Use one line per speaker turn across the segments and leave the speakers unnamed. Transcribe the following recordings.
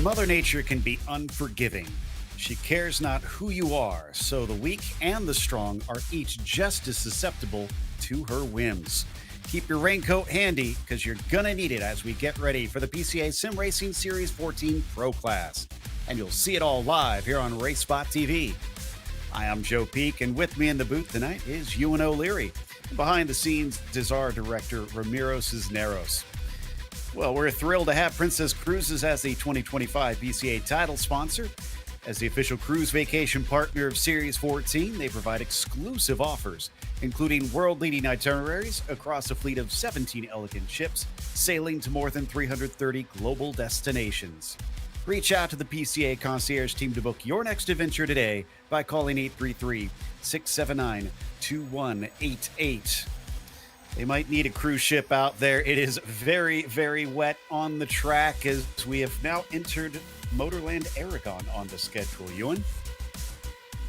Mother Nature can be unforgiving. She cares not who you are, so the weak and the strong are each just as susceptible to her whims. Keep your raincoat handy, because you're gonna need it as we get ready for the PCA Sim Racing Series 14 Pro Class. And you'll see it all live here on RaceSpotTV. Hi, I'm Joe Peak, and with me in the booth tonight is Ewan O'Leary. Behind the scenes is our director, Ramiro Cisneros. Well, we're thrilled to have Princess Cruises as the 2025 PCA title sponsor. As the official cruise vacation partner of Series 14, they provide exclusive offers, including world-leading itineraries across a fleet of 17 elegant ships, sailing to more than 330 global destinations. Reach out to the PCA concierge team to book your next adventure today by calling 833-679-2188. They might need a cruise ship out there. It is very, very wet on the track as we have now entered MotorLand Aragon on the schedule. Ewan?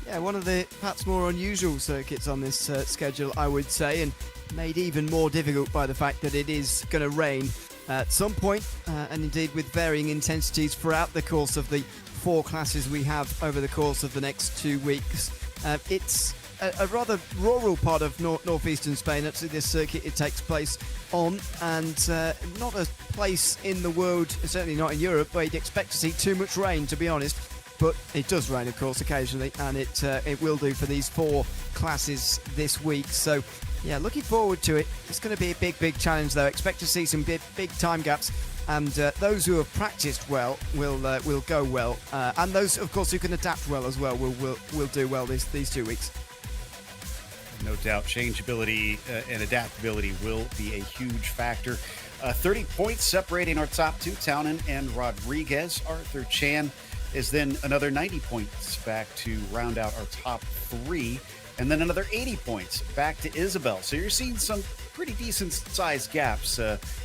Yeah, one of the perhaps more unusual circuits on this schedule, I would say, and made even more difficult by the fact that it is going to rain at some point, and indeed with varying intensities throughout the course of the four classes we have over the course of the next 2 weeks. It's a rather rural part of northeastern Spain. Actually, this circuit it takes place on, and not a place in the world, certainly not in Europe, where you'd expect to see too much rain, to be honest. But it does rain, of course, occasionally, and it will do for these four classes this week. So, yeah, looking forward to it. It's going to be a big challenge, though. Expect to see some big time gaps, and those who have practiced well will go well, and those, of course, who can adapt well as well will do well these 2 weeks.
No doubt, changeability and adaptability will be a huge factor. 30 points separating our top two, Townend and Rodriguez. Arthur Chan is then another 90 points back to round out our top three, and then another 80 points back to Isabel. So you're seeing some pretty decent sized gaps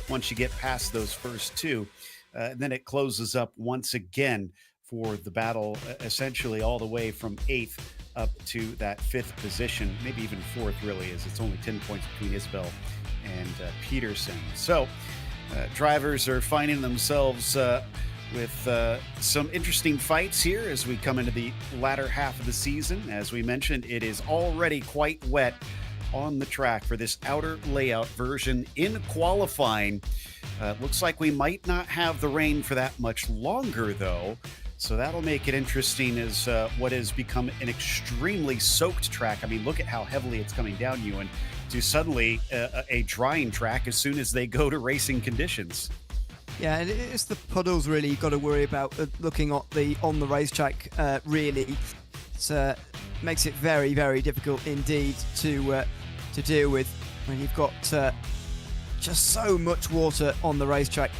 once you get past those first two. And then it closes up once again for the battle, essentially all the way from 8th up to that 5th position, maybe even 4th, really, as it's only 10 points between Isabel and Peterson. So drivers are finding themselves with some interesting fights here as we come into the latter half of the season. As we mentioned, it is already quite wet on the track for this outer layout version in qualifying. Looks like we might not have the rain for that much longer, though. So that'll make it interesting as what has become an extremely soaked track. I mean, look at how heavily it's coming down, Ewan, to suddenly a drying track as soon as they go to racing conditions.
Yeah, and it's the puddles really you've got to worry about looking at on the racetrack, really. It makes it very difficult indeed to deal with when you've got just so much water on the racetrack.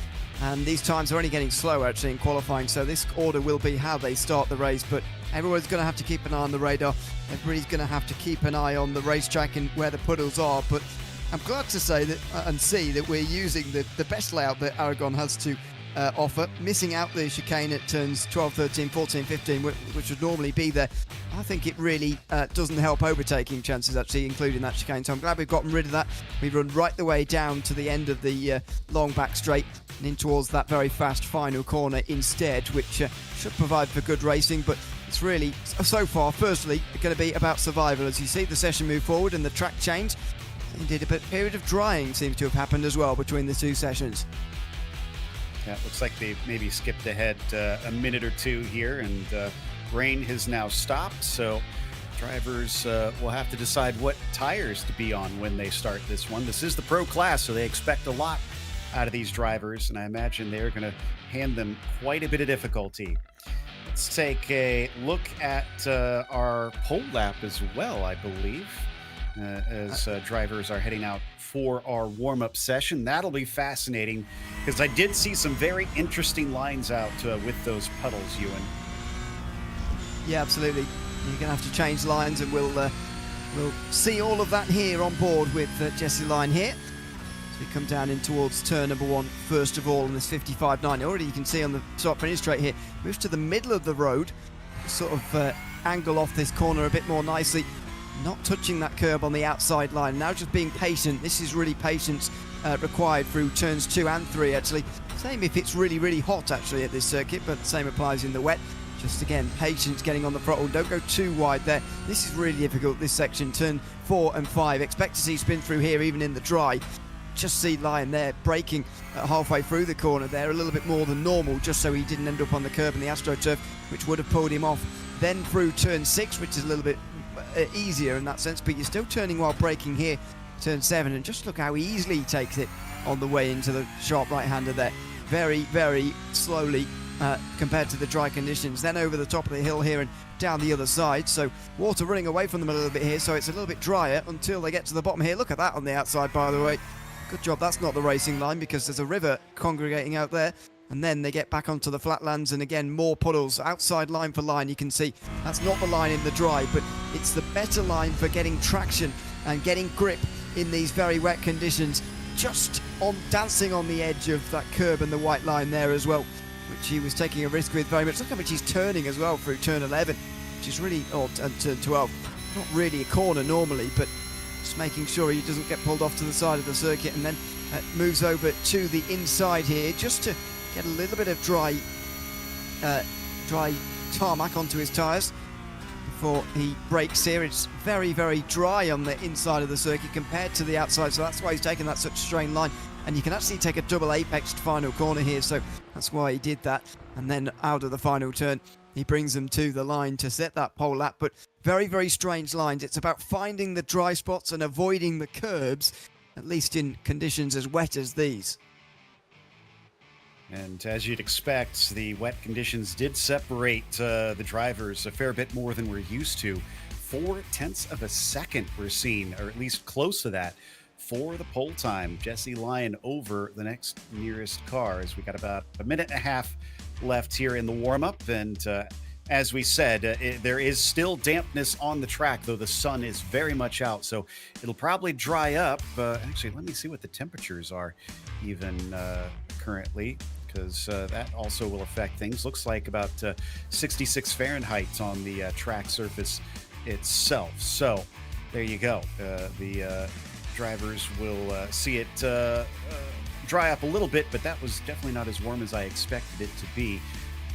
And these times are only getting slower, actually, in qualifying, so this order will be how they start the race, but everyone's going to have to keep an eye on the radar. Everybody's going to have to keep an eye on the racetrack and where the puddles are, but I'm glad to say that and see that we're using the best layout that Aragon has to offer, missing out the chicane at turns 12, 13, 14, 15, which would normally be there. I think it really doesn't help overtaking chances, actually, including that chicane. So I'm glad we've gotten rid of that. We run right the way down to the end of the long back straight and in towards that very fast final corner instead, which should provide for good racing. But it's really, so far, firstly, going to be about survival. As you see the session move forward and the track change, indeed a period of drying seems to have happened as well between the two sessions.
Yeah, it looks like they've maybe skipped ahead a minute or two here, and rain has now stopped, so drivers will have to decide what tires to be on when they start this one. This is the pro class, so they expect a lot out of these drivers, and I imagine they're going to hand them quite a bit of difficulty. Let's take a look at our pole lap as well, I believe, as drivers are heading out for our warm-up session. That'll be fascinating, because I did see some very interesting lines out with those puddles, Ewan.
Yeah, absolutely. You're going to have to change lines, and we'll see all of that here on board with Jesse Line here. As we come down in towards turn number 1, first of all, on this 55.9. Already you can see on the start finish straight here, moves to the middle of the road, sort of angle off this corner a bit more nicely. not touching that curb on the outside line. Now just being patient. This is really patience required through turns 2 and 3 actually. Same if it's really, really hot actually at this circuit, but the same applies in the wet. Just again, patience getting on the throttle. Don't go too wide there. This is really difficult, this section, turn 4 and 5. Expect to see spin through here even in the dry. Just see Lion there braking halfway through the corner there, a little bit more than normal, just so he didn't end up on the curb in the AstroTurf, which would have pulled him off. Then through turn 6, which is a little bit easier in that sense, but you're still turning while braking here, turn 7, and just look how easily he takes it on the way into the sharp right-hander there. Very, very slowly compared to the dry conditions. Then over the top of the hill here and down the other side, so water running away from them a little bit here, so it's a little bit drier until they get to the bottom here. Look at that on the outside, by the way. Good job that's not the racing line, because there's a river congregating out there. And then they get back onto the flatlands, and again more puddles. Outside line for line, you can see that's not the line in the dry, but it's the better line for getting traction and getting grip in these very wet conditions. Just on dancing on the edge of that curb and the white line there as well, which he was taking a risk with very much. Look how much he's turning as well through turn 11, which is really odd, and turn 12. Not really a corner normally, but just making sure he doesn't get pulled off to the side of the circuit, and then moves over to the inside here just to get a little bit of dry tarmac onto his tyres before he brakes here. It's very, very dry on the inside of the circuit compared to the outside, so that's why he's taken that such strain line. And you can actually take a double apexed final corner here, so that's why he did that. And then out of the final turn, he brings them to the line to set that pole lap. But very, very strange lines. It's about finding the dry spots and avoiding the curbs, at least in conditions as wet as these.
And as you'd expect, the wet conditions did separate the drivers a fair bit more than we're used to. 0.4 of a second we're seeing, or at least close to that, for the pole time. Jesse Lyon over the next nearest car, as we got about a minute and a half left here in the warm-up. And as we said, there is still dampness on the track, though the sun is very much out, so it'll probably dry up. Actually, let me see what the temperatures are even currently, because that also will affect things. Looks like about 66 Fahrenheit on the track surface itself. So there you go. The drivers will see it dry up a little bit, but that was definitely not as warm as I expected it to be.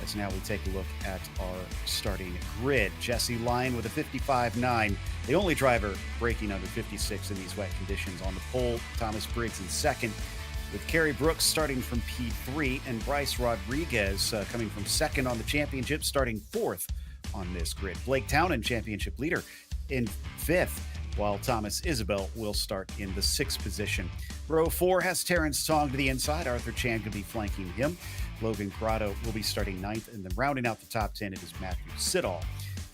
As now we take a look at our starting grid. Jesse Lyon with a 55.9, the only driver breaking under 56 in these wet conditions on the pole. Thomas Briggs in second, with Kerry Brooks starting from P3, and Bryce Rodriguez coming from second on the championship, starting fourth on this grid. Blake Townend, championship leader, in fifth, while Thomas Isabel will start in the 6th position. Row 4 has Terrence Tong to the inside. Arthur Chan could be flanking him. Logan Corrado will be starting 9th, and then rounding out the top 10, it is Matthew Siddall.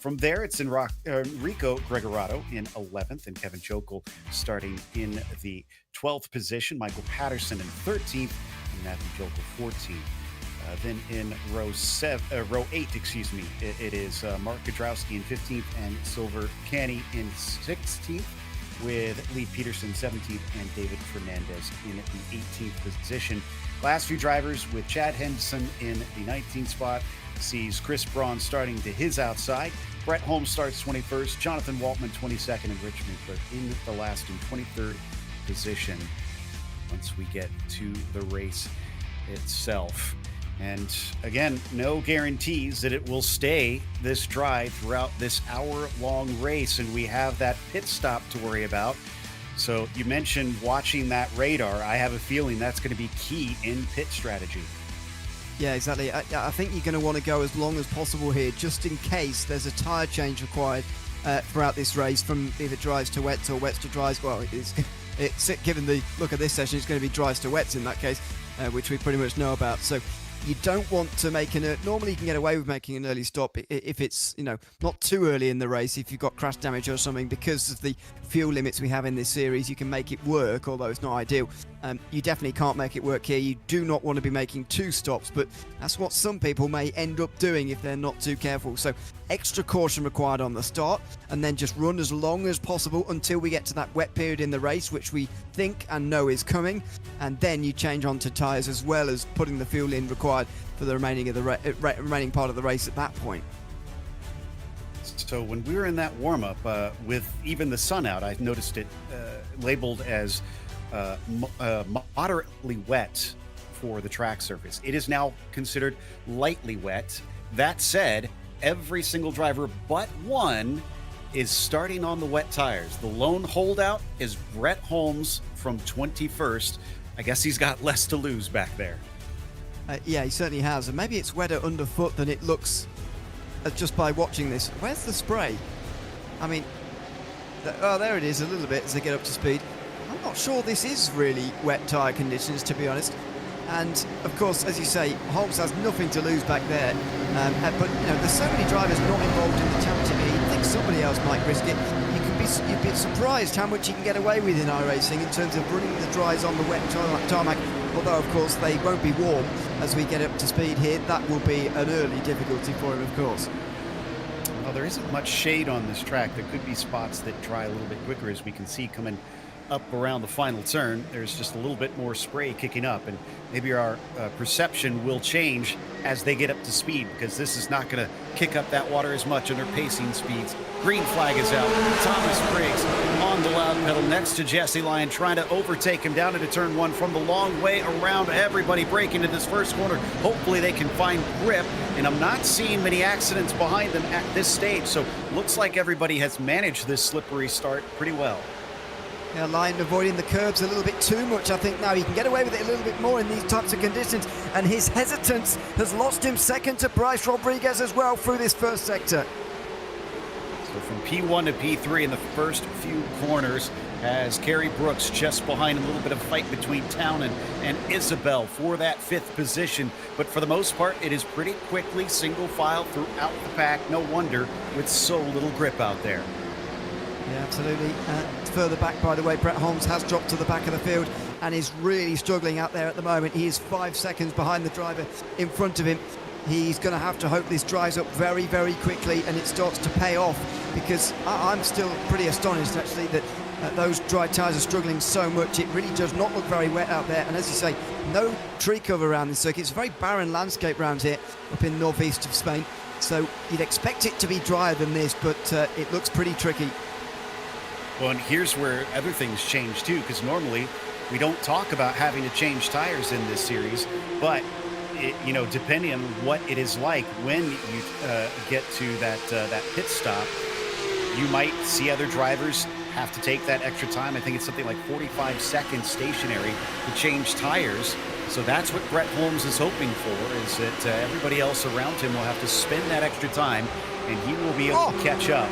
From there, it's Enrico Gregorato in 11th, and Kevin Chokel starting in the 12th position. Michael Patterson in 13th, and Matthew Chokel 14th. Then in row 8, it is Mark Godrowski in 15th and Silver Canny in 16th, with Lee Peterson 17th and David Fernandez in the 18th position. Last few drivers, with Chad Henderson in the 19th spot, sees Chris Braun starting to his outside. Brett Holmes starts 21st, Jonathan Waltman 22nd, and Rich Minkler in the last and 23rd position once we get to the race itself. And again, no guarantees that it will stay this dry throughout this hour-long race, and we have that pit stop to worry about. So you mentioned watching that radar. I have a feeling that's going to be key in pit strategy.
Yeah, exactly. I think you're going to want to go as long as possible here, just in case there's a tyre change required throughout this race, from either dries to wets or wets to dries. Well, it's given the look of this session, it's going to be dries to wets in that case, which we pretty much know about. So you don't want to make normally you can get away with making an early stop if it's, not too early in the race. If you've got crash damage or something, because of the fuel limits we have in this series, you can make it work, although it's not ideal. You definitely can't make it work here. You do not want to be making 2 stops, but that's what some people may end up doing if they're not too careful. So extra caution required on the start, and then just run as long as possible until we get to that wet period in the race, which we think and know is coming, and then you change onto tyres, as well as putting the fuel in required for the remaining of the remaining part of the race at that point.
So when we were in that warm-up, with even the sun out, I noticed it labeled as moderately wet for the track surface. It is now considered lightly wet. That said, every single driver but one is starting on the wet tires. The lone holdout is Brett Holmes from 21st. I guess he's got less to lose back there.
Yeah, he certainly has. And maybe it's wetter underfoot than it looks just by watching this. Where's the spray? I mean, oh, there it is a little bit as they get up to speed. I'm not sure this is really wet tyre conditions, to be honest. And, of course, as you say, Holmes has nothing to lose back there. But, you know, there's so many drivers not involved in the championship. You'd think somebody else might risk it. You'd be surprised how much you can get away with in iRacing in terms of running the dries on the wet tarmac. Although, of course, they won't be warm as we get up to speed here. That will be an early difficulty for him, of course.
Well, there isn't much shade on this track. There could be spots that dry a little bit quicker, as we can see coming up around the final turn. There's just a little bit more spray kicking up, and maybe our perception will change as they get up to speed, because this is not going to kick up that water as much under pacing speeds. Green flag is out. Thomas Briggs on the loud pedal next to Jesse Lyon, trying to overtake him down into turn one from the long way around. Everybody breaking into this first corner. Hopefully they can find grip, and I'm not seeing many accidents behind them at this stage, so looks like everybody has managed this slippery start pretty well.
Yeah, Lyon avoiding the curbs a little bit too much, I think. Now he can get away with it a little bit more in these types of conditions, and his hesitance has lost him second to Bryce Rodriguez as well through this first sector.
So from P1 to P3 in the first few corners, as Kerry Brooks just behind, a little bit of fight between Townend and Isabel for that fifth position. But for the most part, it is pretty quickly single file throughout the pack. No wonder with so little grip out there.
Yeah, absolutely. Further back, by the way, Brett Holmes has dropped to the back of the field and is really struggling out there at the moment. He is 5 seconds behind the driver in front of him. He's going to have to hope this dries up very, very quickly and it starts to pay off, because I'm still pretty astonished, actually, that those dry tyres are struggling so much. It really does not look very wet out there. And as you say, no tree cover around this circuit. It's a very barren landscape around here up in the northeast of Spain. So you'd expect it to be drier than this, but it looks pretty tricky.
Well, and here's where other things change too, because normally we don't talk about having to change tires in this series, but you know, depending on what it is like when you get to that pit stop, you might see other drivers have to take that extra time. I think it's something like 45 seconds stationary to change tires. So that's what Brett Holmes is hoping for, is that everybody else around him will have to spend that extra time, and he will be able to catch up.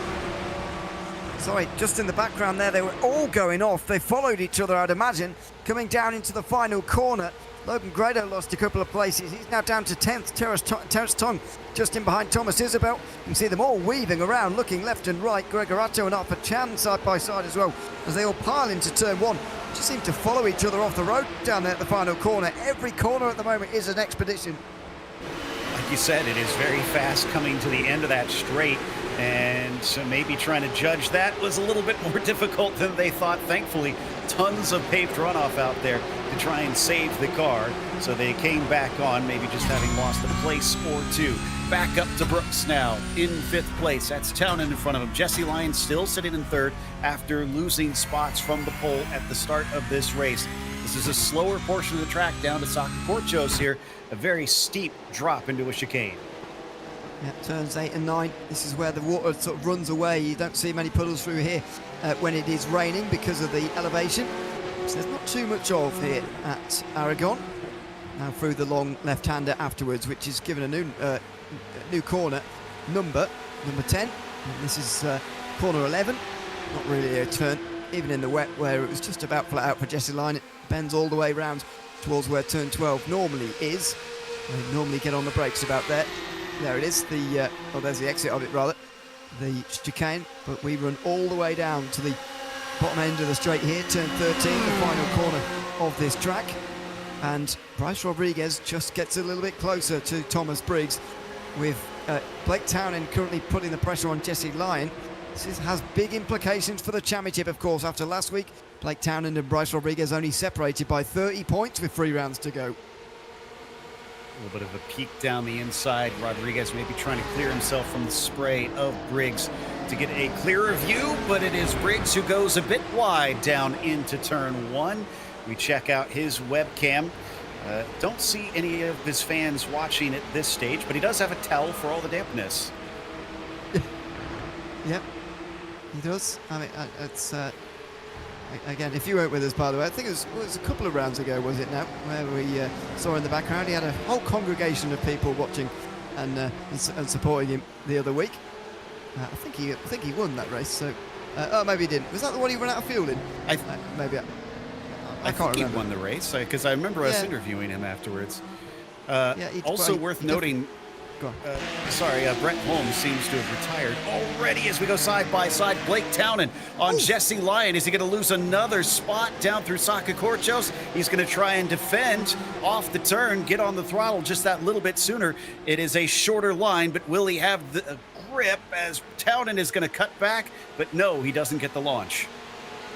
Sorry, just in the background there, they were all going off. They followed each other, I'd imagine, coming down into the final corner. Logan Grado lost a couple of places. He's now down to 10th. Terrace Tong just in behind Thomas Isabel. You can see them all weaving around, looking left and right. Gregorato and Arthur Chan side by side as well, as they all pile into turn one. Just seem to follow each other off the road down there at the final corner. Every corner at the moment is an expedition.
Like you said, it is very fast coming to the end of that straight. And so maybe trying to judge that was a little bit more difficult than they thought. Thankfully, tons of paved runoff out there to try and save the car. So they came back on, maybe just having lost a place or two. Back up to Brooks now in fifth place. That's Townend in front of him. Jesse Lyon still sitting in third after losing spots from the pole at the start of this race. This is a slower portion of the track down to Sacacorchos here. A very steep drop into a chicane.
Yeah, turns 8 and 9. This is where the water sort of runs away. You don't see many puddles through here when it is raining because of the elevation. So there's not too much of here at Aragon. Now through the long left-hander afterwards, which is given a new corner, number 10. And this is corner 11. Not really a turn, even in the wet, where it was just about flat out for Jesse Lyon. It bends all the way round towards where turn 12 normally is. They normally get on the brakes about there. There it is, there's the exit of it rather, the chicane, but we run all the way down to the bottom end of the straight here, turn 13, the final corner of this track, and Bryce Rodriguez just gets a little bit closer to Thomas Briggs, with Blake Townend currently putting the pressure on Jesse Lyon. This has big implications for the championship, of course. After last week, Blake Townend and Bryce Rodriguez only separated by 30 points with 3 rounds to go.
A little bit of a peek down the inside. Rodriguez maybe trying to clear himself from the spray of Briggs to get a clearer view, but it is Briggs who goes a bit wide down into turn 1. We check out his webcam. Don't see any of his fans watching at this stage, but he does have a towel for all the dampness.
Yep, he does. I mean, it's again, if you weren't with us, by the way, I think it was a couple of rounds ago, was it now, where we saw in the background he had a whole congregation of people watching and supporting him the other week. I think he won that race. So, oh, maybe he didn't. Was that the one he ran out of fuel in? Maybe. I can't remember.
He won the race because I remember us interviewing him afterwards. Also worth noting. Brett Holmes seems to have retired already as we go side by side. Blake Townend on Jesse Lyon. Is he going to lose another spot down through Sacacorchos? He's going to try and defend off the turn, get on the throttle just that little bit sooner. It is a shorter line, but will he have the grip as Townend is going to cut back? But no, he doesn't get the launch.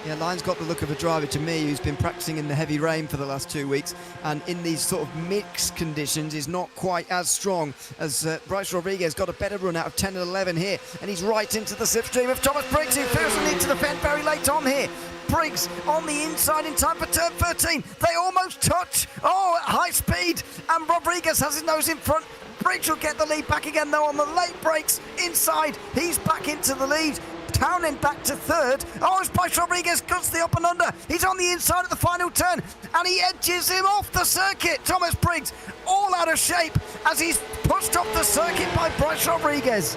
Yeah, Lyon's got the look of a driver to me who's been practicing in the heavy rain for the last 2 weeks, and in these sort of mixed conditions is not quite as strong as Bryce Rodriguez. Got a better run out of 10 and 11 here, and he's right into the slipstream of Thomas Briggs, who feels the need to defend very late on here. Briggs on the inside in time for turn 13. They almost touch. Oh, at high speed, and Rodriguez has his nose in front. Briggs will get the lead back again, though, on the late brakes inside. He's back into the lead. Townend back to third. Oh, as Bryce Rodriguez cuts the up and under. He's on the inside of the final turn, and he edges him off the circuit. Thomas Briggs all out of shape as he's pushed off the circuit by Bryce Rodriguez.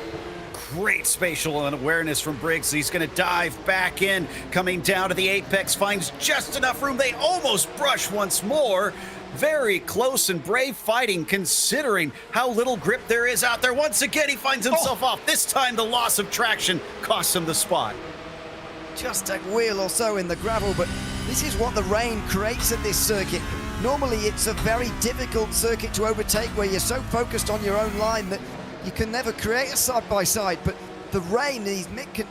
Great spatial awareness from Briggs. He's going to dive back in, coming down to the apex, finds just enough room. They almost brush once more. Very close and brave fighting considering how little grip there is out there. Once again, he finds himself off. This time, the loss of traction costs him the spot.
Just a wheel or so in the gravel, but this is what the rain creates at this circuit. Normally, it's a very difficult circuit to overtake where you're so focused on your own line that you can never create a side-by-side, but the rain, these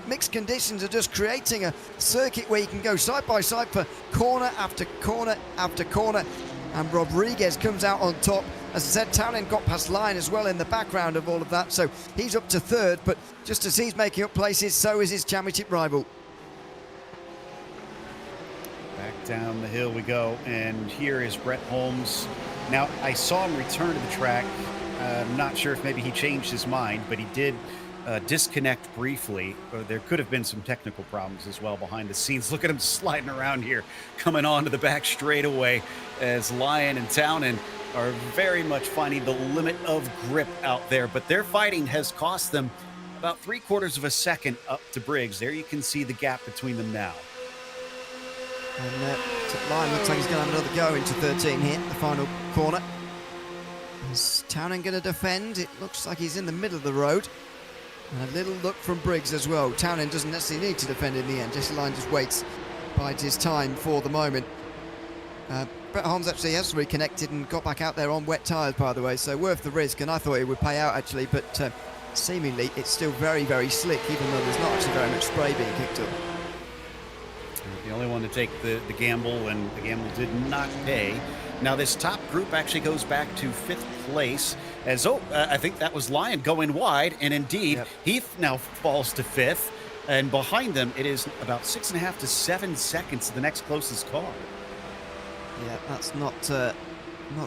mixed conditions are just creating a circuit where you can go side-by-side for corner after corner after corner. And Rodriguez comes out on top. As I said, Townend got past Lyon as well in the background of all of that, so he's up to third, but just as he's making up places, so is his championship rival.
Back down the hill we go, and here is Brett Holmes. Now, I saw him return to the track. I'm not sure if maybe he changed his mind, but he did disconnect briefly. There could have been some technical problems as well behind the scenes. Look at him sliding around here, coming onto the back straightaway as Lyon and Townend are very much finding the limit of grip out there. But their fighting has cost them about 3/4 of a second up to Briggs. There you can see the gap between them now.
And Lyon looks like he's going to have another go into 13 here, the final corner. Is Townend going to defend? It looks like he's in the middle of the road. And a little look from Briggs as well. Townend doesn't necessarily need to defend in the end. Jesse Lyon just waits, bides his time for the moment. Brett Holmes actually has reconnected and got back out there on wet tyres, by the way, so worth the risk, and I thought it would pay out actually, but seemingly it's still very, very slick, even though there's not actually very much spray being kicked up.
The only one to take the gamble, and the gamble did not pay. Now this top group actually goes back to 5th place as, I think that was Lyon going wide, and indeed, Heath now falls to 5th, and behind them it is about 6.5 to 7 seconds to the next closest car.
Yeah, that's not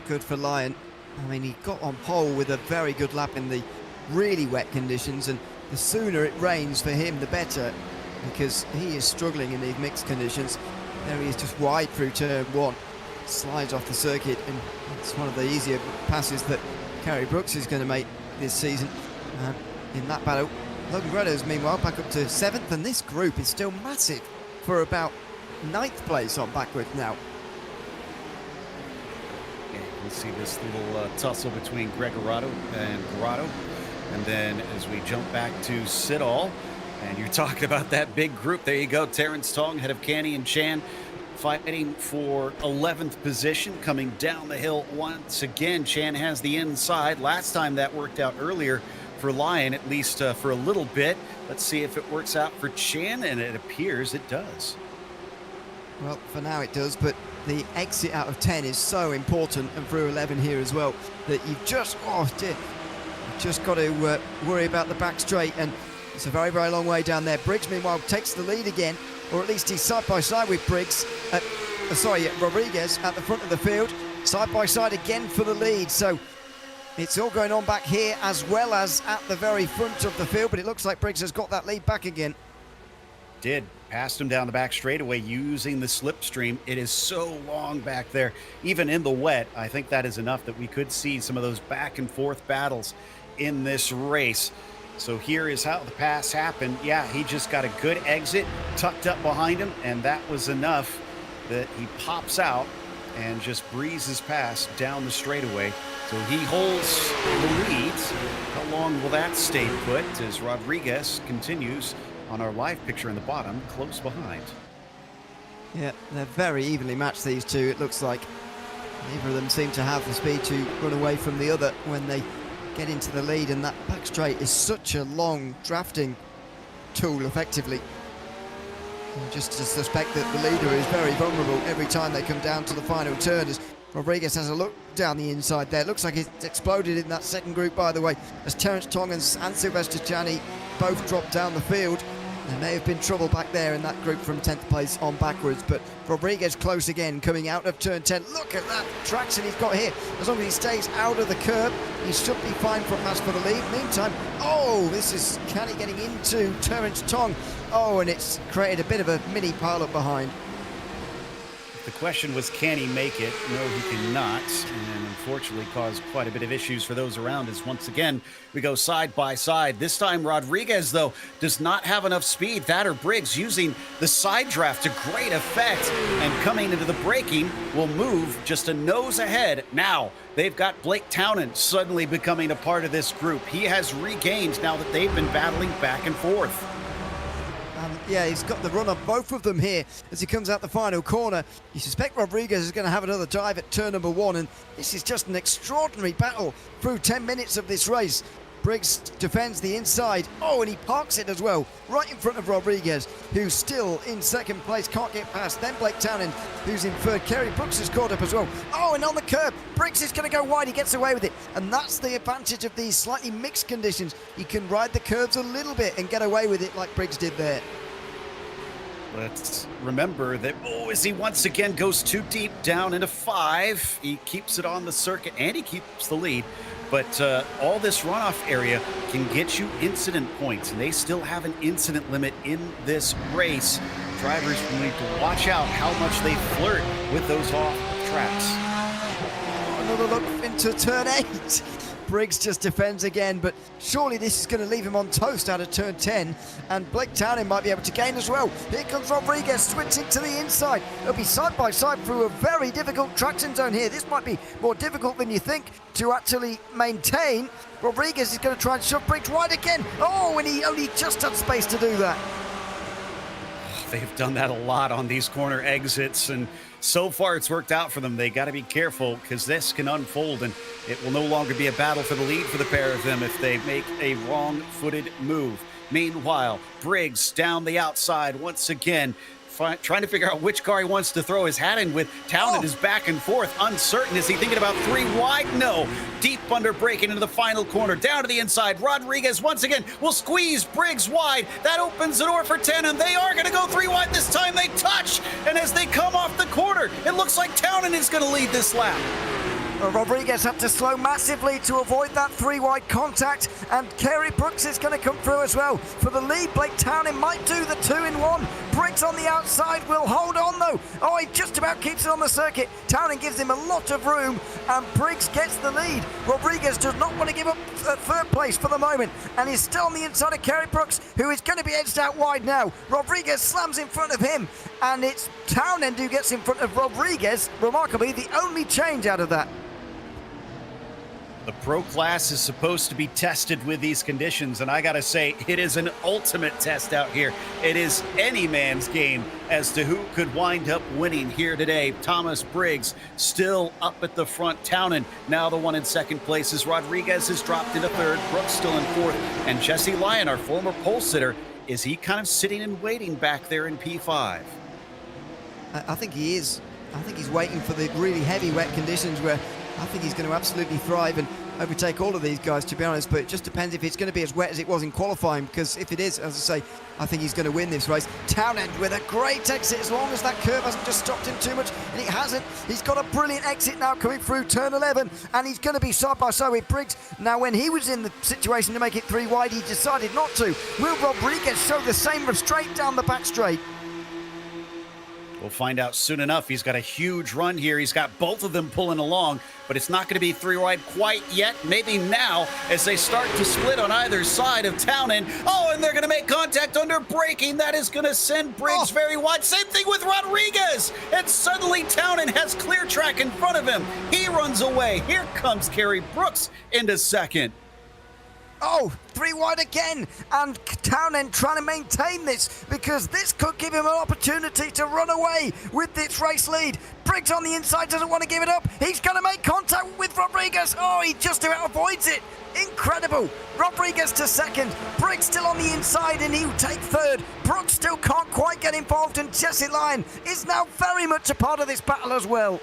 good for Lyon. I mean, he got on pole with a very good lap in the really wet conditions, and the sooner it rains for him, the better, because he is struggling in these mixed conditions. There he is, just wide through turn 1, slides off the circuit, and it's one of the easier passes that Kerry Brooks is going to make this season in that battle. Logan Gredos, meanwhile, back up to 7th, and this group is still massive for about 9th place on backward now.
We see this little tussle between Gregorado and Grotto. And then as we jump back to Siddall, and you're talking about that big group, there you go. Terrence Tong, head of Canny and Chan, fighting for 11th position, coming down the hill once again. Chan has the inside. Last time that worked out earlier for Lyon, at least for a little bit. Let's see if it works out for Chan, and it appears it does.
Well, for now it does, but the exit out of 10 is so important, and through 11 here as well, that you've just, oh dear, you've just got to worry about the back straight, and it's a very, very long way down there. Briggs, meanwhile, takes the lead again, or at least he's side by side with Briggs, Rodriguez at the front of the field, side by side again for the lead. So it's all going on back here as well as at the very front of the field, but it looks like Briggs has got that lead back again.
Did. Passed him down the back straightaway using the slipstream. It is so long back there. Even in the wet, I think that is enough that we could see some of those back and forth battles in this race. So here is how the pass happened. Yeah, he just got a good exit tucked up behind him, and that was enough that he pops out and just breezes past down the straightaway. So he holds the lead. How long will that stay put as Rodriguez continues on our live picture in the bottom, close behind?
Yeah, they're very evenly matched, these two, it looks like. Neither of them seem to have the speed to run away from the other when they get into the lead, and that back straight is such a long drafting tool, effectively. And just to suspect that the leader is very vulnerable every time they come down to the final turn, as Rodriguez has a look down the inside there. Looks like it's exploded in that second group, by the way, as Terence Tong and Sylvester Chani both dropped down the field. There may have been trouble back there in that group from 10th place on backwards, but Rodriguez close again coming out of turn 10. Look at that traction he's got here. As long as he stays out of the curb, he should be fine for a pass for the lead. Meantime, oh, this is Canny getting into Terence Tong. Oh, and it's created a bit of a mini pile-up behind.
The question was, can he make it? No, he cannot, and unfortunately caused quite a bit of issues for those around us. Once again, we go side by side. This time, Rodriguez, though, does not have enough speed. That or Briggs using the side draft to great effect, and coming into the braking will move just a nose ahead. Now, they've got Blake Townend suddenly becoming a part of this group. He has regained now that they've been battling back and forth.
Yeah, he's got the run on both of them here as he comes out the final corner. You suspect Rodriguez is going to have another dive at turn number 1, and this is just an extraordinary battle through 10 minutes of this race. Briggs defends the inside. Oh, and he parks it as well, right in front of Rodriguez, who's still in second place, can't get past. Then Blake Townend, who's in third. Kerry Brooks has caught up as well. Oh, and on the curb, Briggs is going to go wide. He gets away with it, and that's the advantage of these slightly mixed conditions. You can ride the curbs a little bit and get away with it like Briggs did there.
Let's remember that, as he once again goes too deep down into 5, he keeps it on the circuit and he keeps the lead. But all this runoff area can get you incident points, and they still have an incident limit in this race. Drivers need to watch out how much they flirt with those off tracks.
Another look into turn 8. Briggs just defends again, but surely this is going to leave him on toast out of turn 10, and Blake Townend might be able to gain as well. Here comes Rodriguez switching to the inside. They'll be side by side through a very difficult traction zone here. This might be more difficult than you think to actually maintain. Rodriguez is going to try and shove Briggs wide again. Oh, and he only just had space to do that.
They've done that a lot on these corner exits, and so far it's worked out for them. They got to be careful because this can unfold, and it will no longer be a battle for the lead for the pair of them if they make a wrong-footed move. Meanwhile, Briggs down the outside once again, trying to figure out which car he wants to throw his hat in with. Townend is back and forth, uncertain. Is he thinking about 3 wide? No. Deep under braking into the final corner, down to the inside. Rodriguez once again will squeeze Briggs wide. That opens the door for 10, and they are going to go 3 wide this time. They touch, and as they come off the corner, it looks like Townend is going to lead this lap.
Rodriguez had to slow massively to avoid that 3 wide contact, and Kerry Brooks is going to come through as well for the lead. Blake Townend might do the 2-in-1. Briggs on the outside will hold on though. Oh, he just about keeps it on the circuit. Townend gives him a lot of room, and Briggs gets the lead. Rodriguez does not want to give up third place for the moment, and he's still on the inside of Kerry Brooks, who is going to be edged out wide now. Rodriguez slams in front of him, and it's Townend who gets in front of Rodriguez. Remarkably, the only change out of that.
The pro class is supposed to be tested with these conditions, and I gotta say, it is an ultimate test out here. It is any man's game as to who could wind up winning here today. Thomas Briggs still up at the front. Townend now the one in second place as Rodriguez has dropped into third. Brooks still in fourth, and Jesse Lyon, our former pole sitter, is he kind of sitting and waiting back there in P5?
I think he is. I think he's waiting for the really heavy wet conditions where I think he's going to absolutely thrive and overtake all of these guys, to be honest. But it just depends if it's going to be as wet as it was in qualifying, because if it is, as I say, I think he's going to win this race. Townend with a great exit, as long as that curve hasn't just stopped him too much, and it hasn't. He's got a brilliant exit now coming through turn 11, and he's going to be side by side with Briggs. Now, when he was in the situation to make it 3 wide, he decided not to. Will Rodriguez show the same restraint down the back straight?
We'll find out soon enough. He's got a huge run here. He's got both of them pulling along, but it's not going to be 3 wide quite yet. Maybe now as they start to split on either side of Townend. Oh, and they're going to make contact under braking. That is going to send Briggs very wide. Same thing with Rodriguez. And suddenly Townend has clear track in front of him. He runs away. Here comes Kerry Brooks into second.
Oh, 3 wide again, and Townend trying to maintain this because this could give him an opportunity to run away with this race lead. Briggs on the inside doesn't want to give it up. He's going to make contact with Rodriguez. Oh, he just about avoids it. Incredible. Rodriguez to second. Briggs still on the inside and he'll take third. Brooks still can't quite get involved, and Jesse Lyon is now very much a part of this battle as well.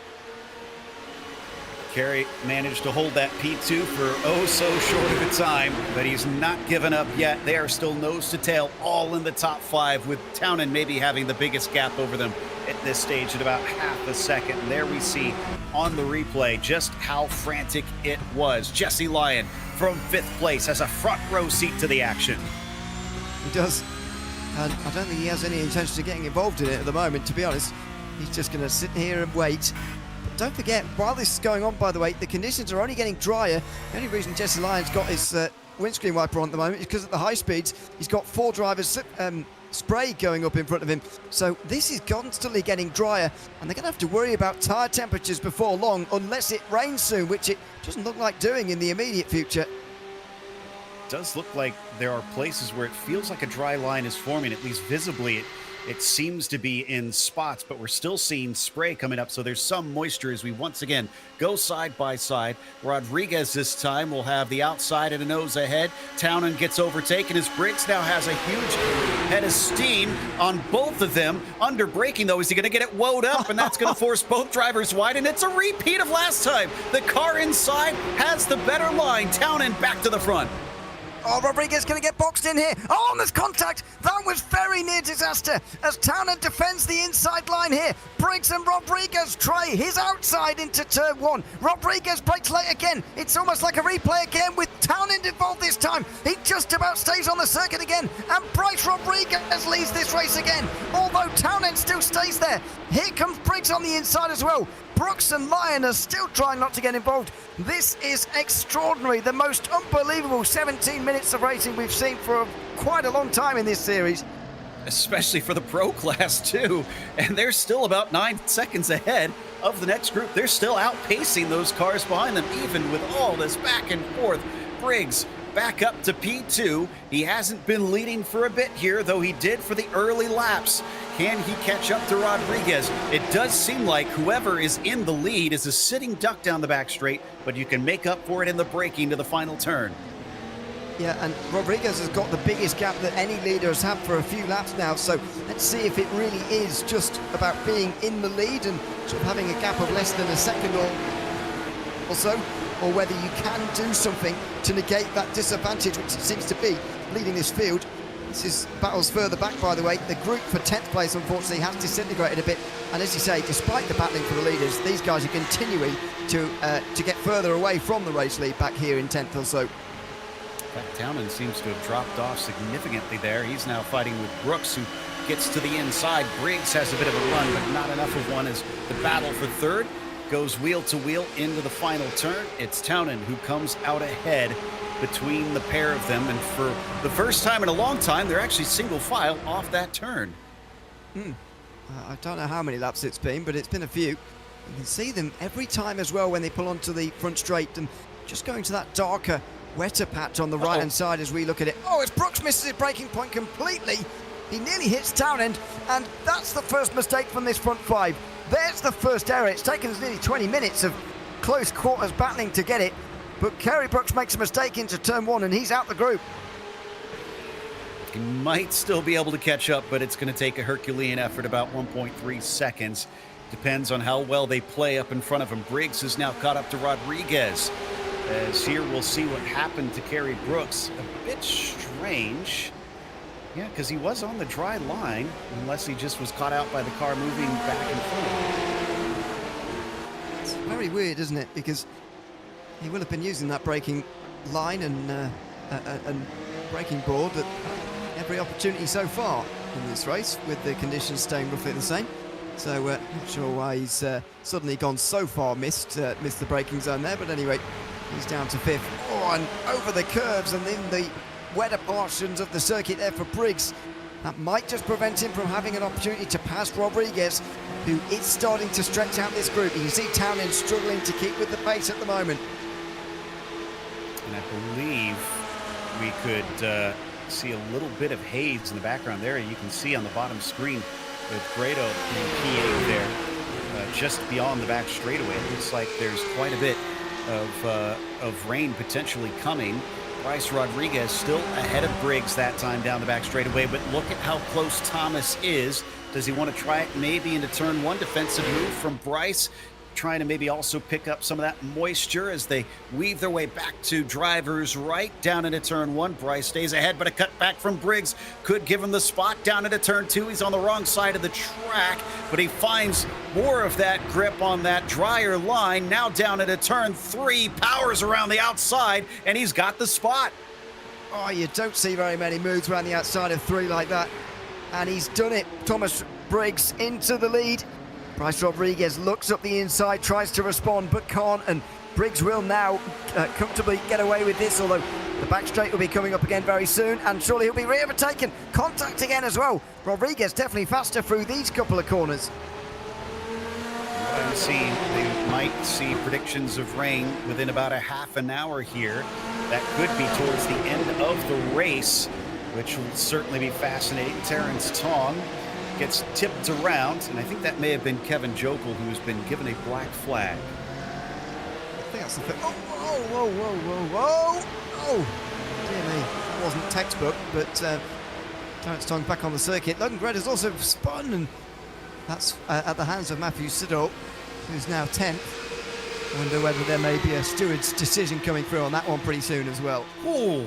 Kerry managed to hold that P2 for oh so short of a time, but he's not given up yet. They are still nose to tail, all in the top 5, with Townend maybe having the biggest gap over them at this stage at about half a second. And there we see on the replay just how frantic it was. Jesse Lyon from 5th place has a front row seat to the action.
He does. And I don't think he has any intention of getting involved in it at the moment, to be honest. He's just going to sit here and wait. Don't forget, while this is going on, by the way, the conditions are only getting drier. The only reason Jesse Lyon's got his windscreen wiper on at the moment is because at the high speeds, he's got 4 drivers spray going up in front of him. So this is constantly getting drier, and they're going to have to worry about tyre temperatures before long, unless it rains soon, which it doesn't look like doing in the immediate future.
It does look like there are places where it feels like a dry line is forming, at least visibly. It seems to be in spots, but we're still seeing spray coming up, so there's some moisture as we once again go side by side. Rodriguez this time will have the outside and a nose ahead. Townend gets overtaken as Briggs now has a huge head of steam on both of them. Under braking, though, is he going to get it woed up? And that's going to force both drivers wide, and it's a repeat of last time. The car inside has the better line. Townend back to the front.
Oh, Rodriguez going to get boxed in here. Oh, and there's contact. That was very near disaster as Townend defends the inside line here. Briggs and Rodriguez try his outside into turn 1. Rodriguez brakes late again. It's almost like a replay again with Townend involved this time. He just about stays on the circuit again. And Bryce Rodriguez leads this race again, although Townend still stays there. Here comes Briggs on the inside as well. Brooks and Lyon are still trying not to get involved. This is extraordinary. The most unbelievable 17 minutes of racing we've seen for quite a long time in this series.
Especially for the pro class, too. And they're still about 9 seconds ahead of the next group. They're still outpacing those cars behind them, even with all this back and forth. Briggs back up to P2. He hasn't been leading for a bit here, though he did for the early laps. Can he catch up to Rodriguez? It does seem like whoever is in the lead is a sitting duck down the back straight, but you can make up for it in the braking to the final turn.
Yeah, and Rodriguez has got the biggest gap that any leader has had for a few laps now, so let's see if it really is just about being in the lead and sort of having a gap of less than a second or so, or whether you can do something to negate that disadvantage, which it seems to be leading this field. This is battles further back, by the way. The group for 10th place, unfortunately, has disintegrated a bit. And as you say, despite the battling for the leaders, these guys are continuing to get further away from the race lead back here in 10th or so.
Townend seems to have dropped off significantly there. He's now fighting with Brooks, who gets to the inside. Briggs has a bit of a run, but not enough of one as the battle for third goes wheel to wheel into the final turn. It's Townend who comes out ahead between the pair of them, and for the first time in a long time, they're actually single file off that turn.
I don't know how many laps it's been, but it's been a few. You can see them every time as well when they pull onto the front straight, and just going to that darker, wetter patch on the right-hand side as we look at it. Oh, as Brooks misses his braking point completely. He nearly hits Townend, and that's the first mistake from this front 5. There's the first error. It's taken us nearly 20 minutes of close quarters battling to get it. But Kerry Brooks makes a mistake into turn 1, and he's out the group.
He might still be able to catch up, but it's going to take a Herculean effort, about 1.3 seconds. depends on how well they play up in front of him. Briggs is now caught up to Rodriguez. As here we'll see what happened to Kerry Brooks. A bit strange. Yeah, because he was on the dry line, unless he just was caught out by the car moving back and forth.
It's very weird, isn't it? Because he will have been using that braking line and braking board at every opportunity so far in this race, with the conditions staying roughly the same. So not sure why he's suddenly gone so far missed the braking zone there, but anyway, he's down to 5th. Oh, and over the curves and in the wetter portions of the circuit there for Briggs. That might just prevent him from having an opportunity to pass Rodriguez, who is starting to stretch out this group. You can see Townend struggling to keep with the pace at the moment.
And I believe we could see a little bit of haze in the background there. You can see on the bottom screen with Grado in P8 there, just beyond the back straightaway. It looks like there's quite a bit of rain potentially coming. Bryce Rodriguez still ahead of Briggs that time down the back straightaway, but look at how close Thomas is. Does he want to try it maybe into turn 1? Defensive move from Bryce, trying to maybe also pick up some of that moisture as they weave their way back to driver's right down into turn 1. Bryce stays ahead, but a cut back from Briggs could give him the spot down into turn 2. He's on the wrong side of the track, but he finds more of that grip on that drier line. Now down into turn 3, powers around the outside, and he's got the spot.
Oh, you don't see very many moves around the outside of 3 like that, and he's done it. Thomas Briggs into the lead. Bryce Rodriguez looks up the inside, tries to respond, but can't, and Briggs will now comfortably get away with this, although the back straight will be coming up again very soon, and surely he'll be re-overtaken. Contact again as well. Rodriguez definitely faster through these couple of corners.
What I'm seeing, they might see predictions of rain within about a half an hour here. That could be towards the end of the race, which will certainly be fascinating. Terrence Tong gets tipped around, and I think that may have been Kevin Jokel, who has been given a black flag.
I think that's the thing. Oh, whoa, whoa, whoa, whoa, whoa! Dear me, that wasn't textbook, but Terrence Tong back on the circuit. Logan Gred has also spun, and that's at the hands of Matthew Siddall, who's now 10th. I wonder whether there may be a steward's decision coming through on that one pretty soon as well.
Ooh.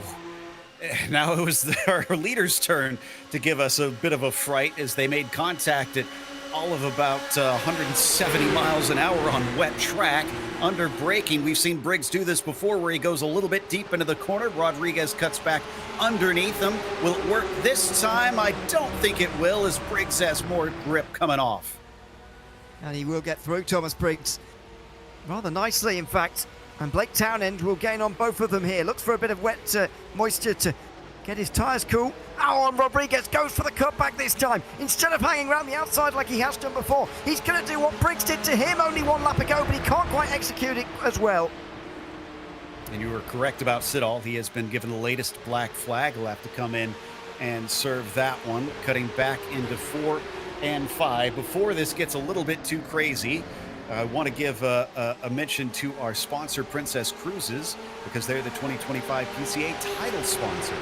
Now it was our leader's turn to give us a bit of a fright as they made contact at all of about 170 miles an hour on wet track under braking. We've seen Briggs do this before, where he goes a little bit deep into the corner. Rodriguez cuts back underneath him. Will it work this time? I don't think it will, as Briggs has more grip coming off.
And he will get through Thomas Briggs rather nicely, in fact. And Blake Townend will gain on both of them here. Looks for a bit of wet moisture to get his tyres cool. Oh, and Rodriguez goes for the cutback this time. Instead of hanging around the outside like he has done before, he's going to do what Briggs did to him only 1 lap ago, but he can't quite execute it as well.
And you were correct about Siddall. He has been given the latest black flag. He'll have to come in and serve that one, cutting back into 4 and 5. Before this gets a little bit too crazy, I want to give a mention to our sponsor, Princess Cruises, because they're the 2025 PCA title sponsor.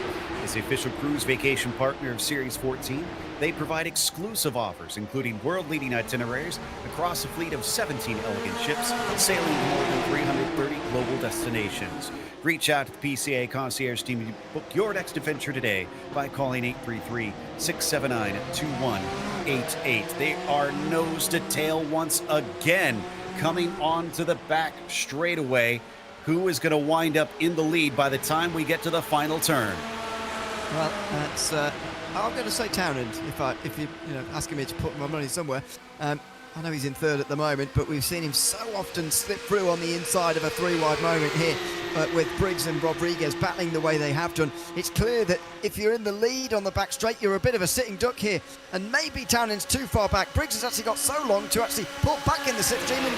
As the official cruise vacation partner of Series 14, they provide exclusive offers, including world-leading itineraries across a fleet of 17 elegant ships, sailing to more than 330 global destinations. Reach out to the PCA concierge team to book your next adventure today by calling 833-679-2188. They are nose to tail once again, coming onto the back straightaway. Who is going to wind up in the lead by the time we get to the final turn?
Well, that's I'm going to say Townend if you asking me to put my money somewhere. I know he's in 3rd at the moment, but we've seen him so often slip through on the inside of a 3-wide moment here with Briggs and Rodriguez battling the way they have done. It's clear that if you're in the lead on the back straight, you're a bit of a sitting duck here, and maybe Townend's too far back. Briggs has actually got so long to actually pull back in the slipstream and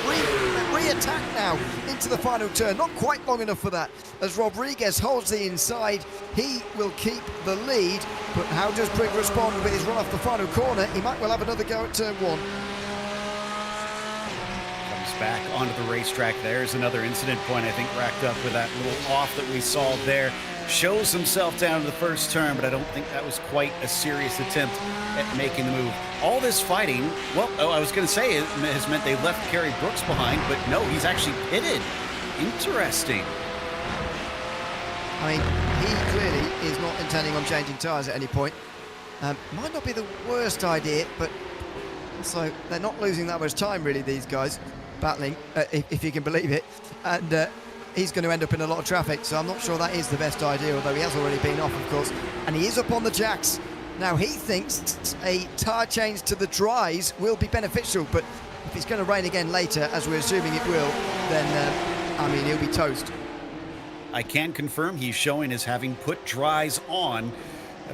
re-attack now into the final turn. Not quite long enough for that. As Rodriguez holds the inside, he will keep the lead, but how does Briggs respond with his run off the final corner? He might well have another go at turn 1.
back onto the racetrack. There's another incident point, I think, racked up with that little off that we saw there. Shows himself down to the first turn, but I don't think that was quite a serious attempt at making the move. All this fighting, well, I was going to say it has meant they left Kerry Brooks behind, but no, he's actually pitted. Interesting.
I mean, he clearly is not intending on changing tyres at any point. Might not be the worst idea, but also they're not losing that much time, really, these guys, battling, if you can believe it. And he's going to end up in a lot of traffic, so I'm not sure that is the best idea, although he has already been off, of course. And he is up on the jacks. Now, he thinks a tyre change to the dries will be beneficial, but if it's going to rain again later, as we're assuming it will, then, I mean, he'll be toast.
I can confirm he's showing as having put dries on.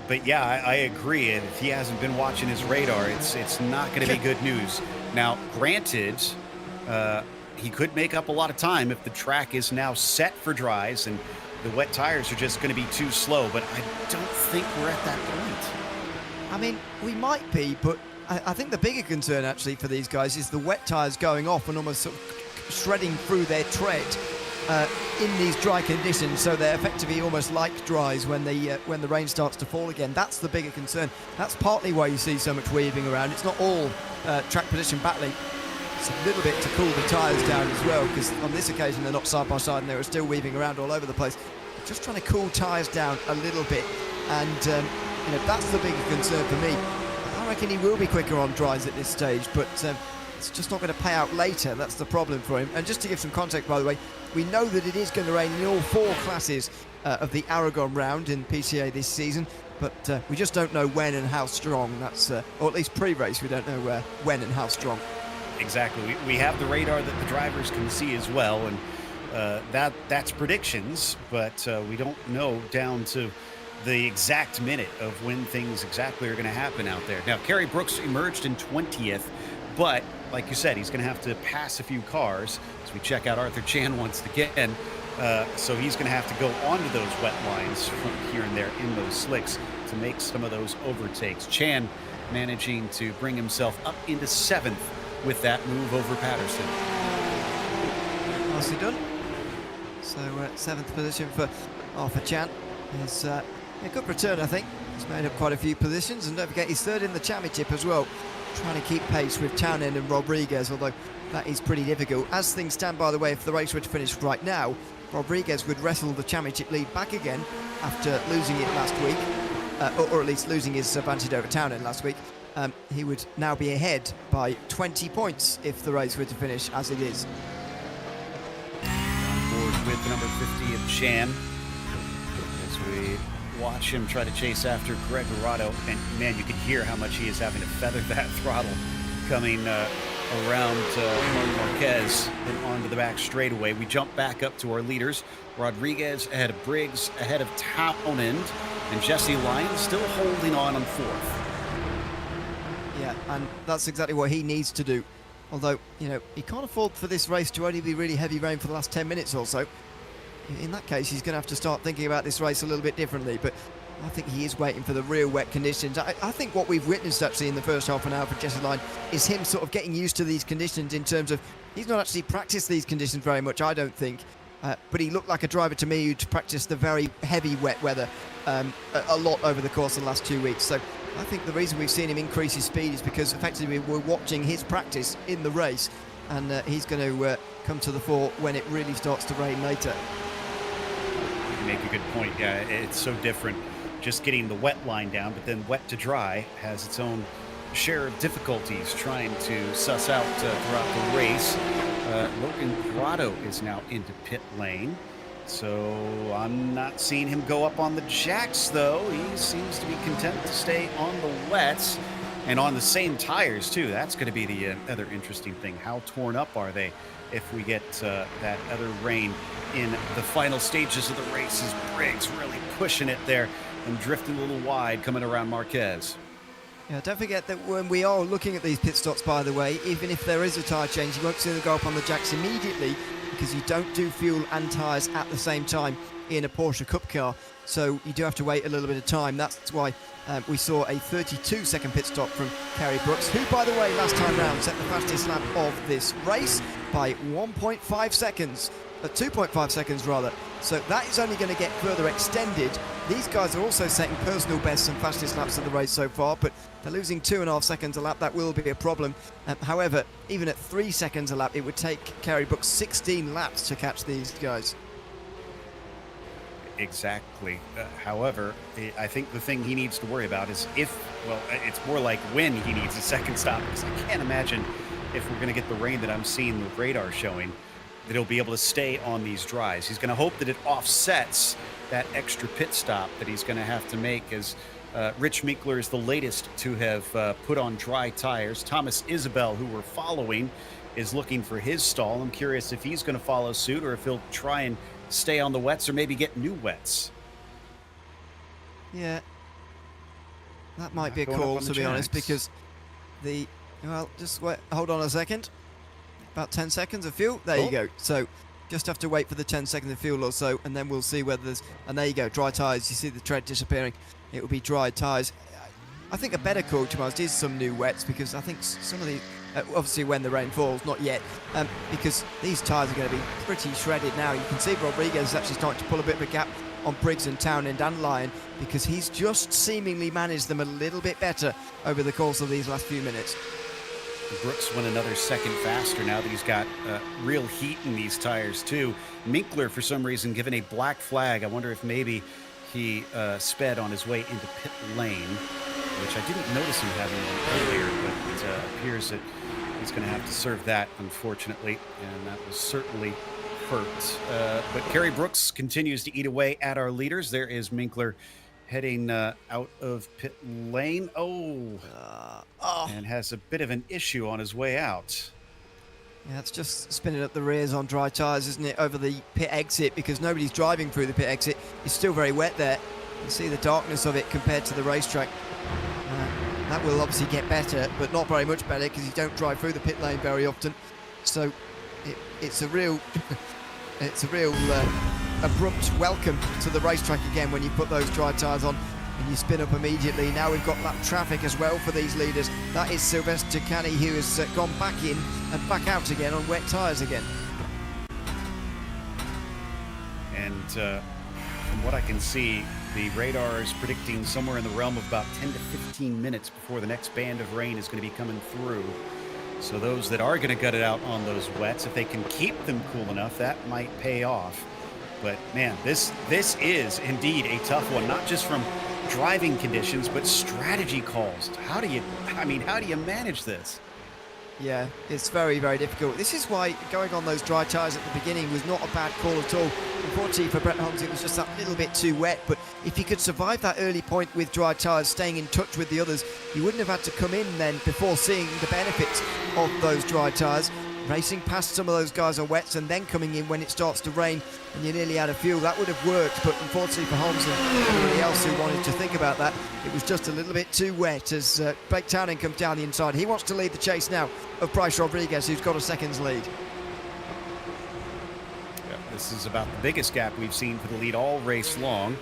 But yeah, I agree. If he hasn't been watching his radar, it's not going to be good news. Now, granted, he could make up a lot of time if the track is now set for dries and the wet tires are just going to be too slow. But I don't think we're at that point.
I mean, we might be, but I think the bigger concern actually for these guys is the wet tires going off and almost sort of shredding through their tread in these dry conditions, so they're effectively almost like dries when the rain starts to fall again. That's the bigger concern. That's partly why you see so much weaving around. It's not all track position battling. It's a little bit to cool the tyres down as well, because on this occasion they're not side by side and they're still weaving around all over the place. Just trying to cool tyres down a little bit, and you know, that's the bigger concern for me. I reckon he will be quicker on dries at this stage, but it's just not going to pay out later. That's the problem for him. And just to give some context, by the way, we know that it is going to rain in all four classes of the Aragon round in PCA this season, but we just don't know when and how strong. That's, or at least pre-race, we don't know when and how strong.
Exactly. We have the radar that the drivers can see as well, and that's predictions, but we don't know down to the exact minute of when things exactly are going to happen out there. Now, Kerry Brooks emerged in 20th, but like you said, he's going to have to pass a few cars as we check out Arthur Chan once again. So he's going to have to go onto those wet lines from here and there in those slicks to make some of those overtakes. Chan managing to bring himself up into 7th with that move over Patterson.
Nicely done. So 7th position for Arthur Chan. Is a good return, I think. He's made up quite a few positions, and don't forget he's 3rd in the championship as well, trying to keep pace with Townend and Rodriguez, although that is pretty difficult. As things stand, by the way, if the race were to finish right now, Rodriguez would wrestle the championship lead back again after losing it last week, or at least losing his advantage over Townend last week. He would now be ahead by 20 points if the race were to finish as it is.
On board with number 50 of Chan as we watch him try to chase after Gregorato, and man, you can hear how much he is having to feather that throttle coming around Marquez and onto the back straightaway. We jump back up to our leaders. Rodriguez ahead of Briggs, ahead of Townend, and Jesse Lyons still holding on 4th.
Yeah, and that's exactly what he needs to do. Although, you know, he can't afford for this race to only be really heavy rain for the last 10 minutes or so. In that case, he's going to have to start thinking about this race a little bit differently, but I think he is waiting for the real wet conditions. I think what we've witnessed actually in the first half an hour for Jesse Line is him sort of getting used to these conditions, in terms of he's not actually practiced these conditions very much, I don't think, but he looked like a driver to me who'd practiced the very heavy wet weather a lot over the course of the last 2 weeks. So I think the reason we've seen him increase his speed is because effectively we're watching his practice in the race, and he's going to come to the fore when it really starts to rain later.
You make a good point. Yeah, it's so different just getting the wet line down, but then wet to dry has its own share of difficulties trying to suss out throughout the race. Logan Grotto is now into pit lane, so I'm not seeing him go up on the jacks, though. He seems to be content to stay on the wets and on the same tires too. That's going to be the other interesting thing. How torn up are they if we get that other rain in the final stages of the race? Is Briggs really pushing it there and drifting a little wide coming around Marquez?
Yeah, don't forget that when we are looking at these pit stops, by the way, even if there is a tyre change, you won't see them go up on the jacks immediately, because you don't do fuel and tyres at the same time in a Porsche Cup car. So you do have to wait a little bit of time. That's why we saw a 32-second pit stop from Kerry Brooks, who, by the way, last time round set the fastest lap of this race. by 1.5 seconds, 2.5 seconds rather. So that is only going to get further extended. These guys are also setting personal bests and fastest laps of the race so far, but they're losing 2.5 seconds a lap. That will be a problem. However, even at 3 seconds a lap, it would take Kerry Brooks 16 laps to catch these guys.
Exactly. However, I think the thing he needs to worry about is it's more like when he needs a second stop, because I can't imagine if we're going to get the rain that I'm seeing the radar showing that he'll be able to stay on these dries. He's going to hope that it offsets that extra pit stop that he's going to have to make, as Rich Meekler is the latest to have put on dry tires. Thomas Isabel, who we're following, is looking for his stall. I'm curious if he's going to follow suit or if he'll try and stay on the wets or maybe get new wets.
Yeah, that might be a call, to be honest, because just wait, hold on a second. About 10 seconds of fuel. There you go. So just have to wait for the 10 seconds of fuel or so, and then we'll see whether there's... And there you go, dry tyres. You see the tread disappearing. It will be dry tyres. I think a better call, to be honest, is some new wets, because I think some of the... obviously when the rain falls, not yet, because these tyres are going to be pretty shredded now. You can see Rodriguez is actually starting to pull a bit of a gap on Briggs and Townend and Lyon, because he's just seemingly managed them a little bit better over the course of these last few minutes.
Brooks went another second faster now that he's got real heat in these tires too. Meekler, for some reason, given a black flag. I wonder if maybe he sped on his way into pit lane, which I didn't notice him having one earlier, but it appears that he's going to have to serve that, unfortunately, and that will certainly hurt. But Kerry Brooks continues to eat away at our leaders. There is Meekler heading out of pit lane. And has a bit of an issue on his way out.
Yeah, it's just spinning up the rears on dry tyres, isn't it, over the pit exit, because nobody's driving through the pit exit. It's still very wet there. You see the darkness of it compared to the racetrack. That will obviously get better, but not very much better, because you don't drive through the pit lane very often. So it's a real abrupt welcome to the racetrack again when you put those dry tyres on and you spin up immediately. Now we've got lap traffic as well for these leaders. That is Sylvester Canny, who has gone back in and back out again on wet tyres again. And
from what I can see, the radar is predicting somewhere in the realm of about 10 to 15 minutes before the next band of rain is going to be coming through. So those that are going to gut it out on those wets, if they can keep them cool enough, that might pay off. But man, this is indeed a tough one, not just from driving conditions, but strategy calls. How do you manage this?
Yeah, it's very, very difficult. This is why going on those dry tyres at the beginning was not a bad call at all. Unfortunately for Brett Holmes, it was just that little bit too wet. But if he could survive that early point with dry tyres, staying in touch with the others, he wouldn't have had to come in then before seeing the benefits of those dry tyres. Racing past some of those guys on wets and then coming in when it starts to rain and you're nearly out of fuel. That would have worked, but unfortunately for Holmes and everybody else who wanted to think about that, it was just a little bit too wet as Blake Townend comes down the inside. He wants to lead the chase now of Bryce Rodriguez, who's got a second's lead.
Yeah, this is about the biggest gap we've seen for the lead all race long.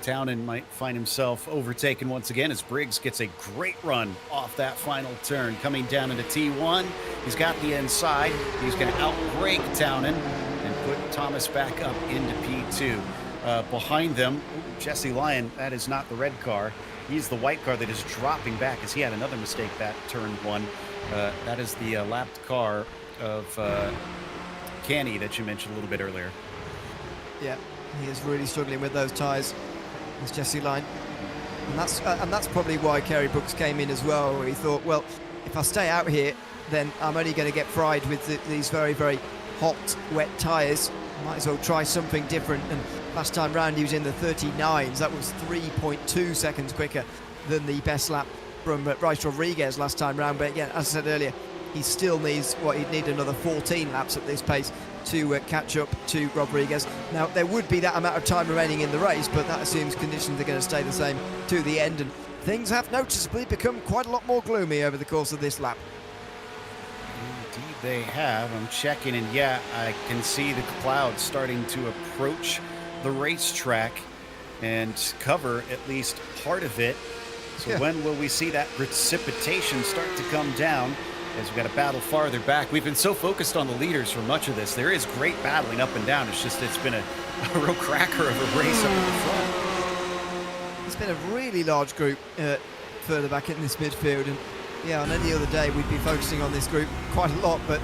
Townend might find himself overtaken once again as Briggs gets a great run off that final turn. Coming down into T1, he's got the inside. He's going to outbrake Townend and put Thomas back up into P2. Behind them, Jesse Lyon, that is not the red car. He's the white car that is dropping back as he had another mistake that turn one. That is the lapped car of Canny that you mentioned a little bit earlier.
Yeah, he is really struggling with those tyres. It's Jesse Lyon, and that's probably why Kerry Brooks came in as well, where he thought, well, if I stay out here, then I'm only going to get fried with these very, very hot, wet tyres. Might as well try something different. And last time round he was in the 39s. That was 3.2 seconds quicker than the best lap from Bryce Rodriguez last time round. But again, as I said earlier, he still needs he'd need another 14 laps at this pace to catch up to Rodriguez. Now, there would be that amount of time remaining in the race, but that assumes conditions are going to stay the same to the end, and things have noticeably become quite a lot more gloomy over the course of this lap.
Indeed they have. I'm checking, and yeah, I can see the clouds starting to approach the racetrack and cover at least part of it. So when will we see that precipitation start to come down? as we got a battle farther back. We've been so focused on the leaders for much of this. There is great battling up and down. It's been a real cracker of a race up at the front.
It's been a really large group further back in this midfield, and yeah, on any other day we'd be focusing on this group quite a lot, but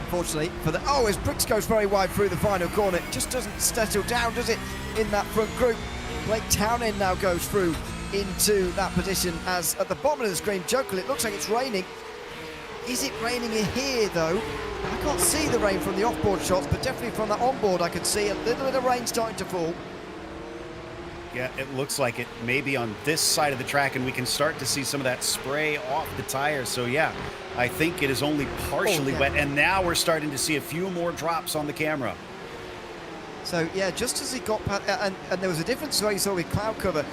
unfortunately for the... Oh, as Briggs goes very wide through the final corner, it just doesn't settle down, does it, in that front group. Blake Townend now goes through into that position, as at the bottom of the screen, Jokel, it looks like it's raining. Is it raining here though? I can't see the rain from the off-board shots, but definitely from that on-board I can see a little bit of rain starting to fall.
Yeah, it looks like it may be on this side of the track, and we can start to see some of that spray off the tires. So yeah, I think it is only partially wet, and now we're starting to see a few more drops on the camera.
So yeah, just as he got past, and there was a difference where you saw with cloud cover,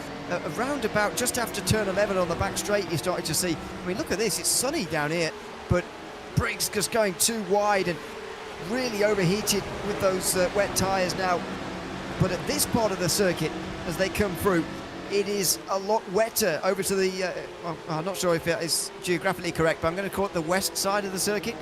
around about just after turn 11 on the back straight, you started to see, I mean, look at this, it's sunny down here, but Briggs just going too wide and really overheated with those wet tyres now. But at this part of the circuit, as they come through, it is a lot wetter over to the, well, I'm not sure if it is geographically correct, but I'm going to call it the west side of the circuit.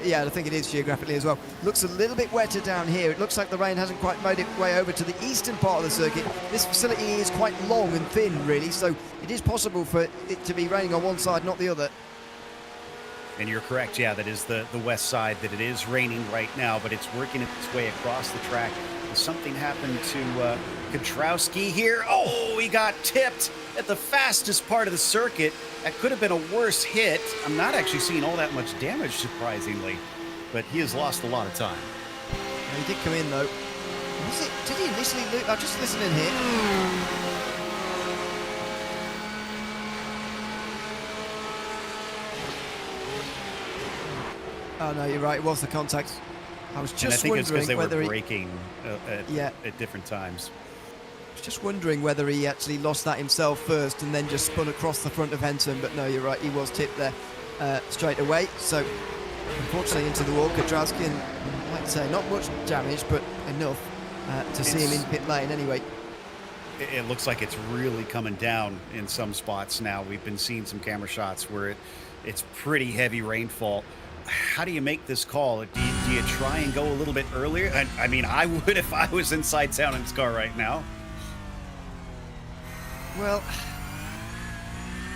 Yeah, I think it is geographically as well. Looks a little bit wetter down here. It looks like the rain hasn't quite made its way over to the eastern part of the circuit. This facility is quite long and thin, really, so it is possible for it to be raining on one side, not the other.
And you're correct, yeah, that is the west side, that it is raining right now, but it's working its way across the track. Something happened to Katrowski here. Oh, he got tipped at the fastest part of the circuit. That could have been a worse hit. I'm not actually seeing all that much damage, surprisingly, but he has lost a lot of time.
Yeah, he did come in, though. Did he initially lose? I'm just listening here. Oh, no, you're right. It was the contact. I was just
wondering it's because they
whether
were braking at different times.
I was just wondering whether he actually lost that himself first and then just spun across the front of Henson, but no, you're right, he was tipped there straight away. So unfortunately into the wall, Katrowski, and I'd say not much damage, but enough to see him in pit lane anyway.
It looks like it's really coming down in some spots now. We've been seeing some camera shots where it's pretty heavy rainfall. How do you make this call? Do you try and go a little bit earlier? I mean, I would if I was inside Townend's car right now.
Well,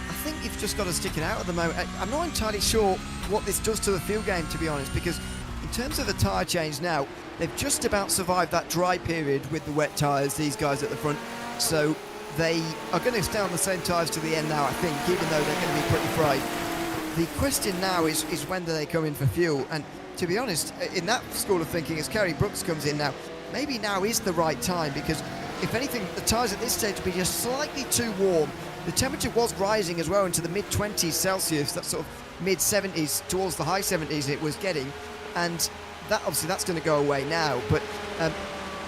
I think you've just got to stick it out at the moment. I'm not entirely sure what this does to the field game, to be honest, because in terms of the tyre change now, they've just about survived that dry period with the wet tyres, these guys at the front. So they are going to stay on the same tyres to the end now, I think, even though they're going to be pretty fried. The question now is when do they come in for fuel? And to be honest, in that school of thinking, as Kerry Brooks comes in now, maybe now is the right time, because if anything, the tyres at this stage would be just slightly too warm. The temperature was rising as well into the mid-20s Celsius, that sort of mid-70s towards the high 70s it was getting, and that obviously that's going to go away now. But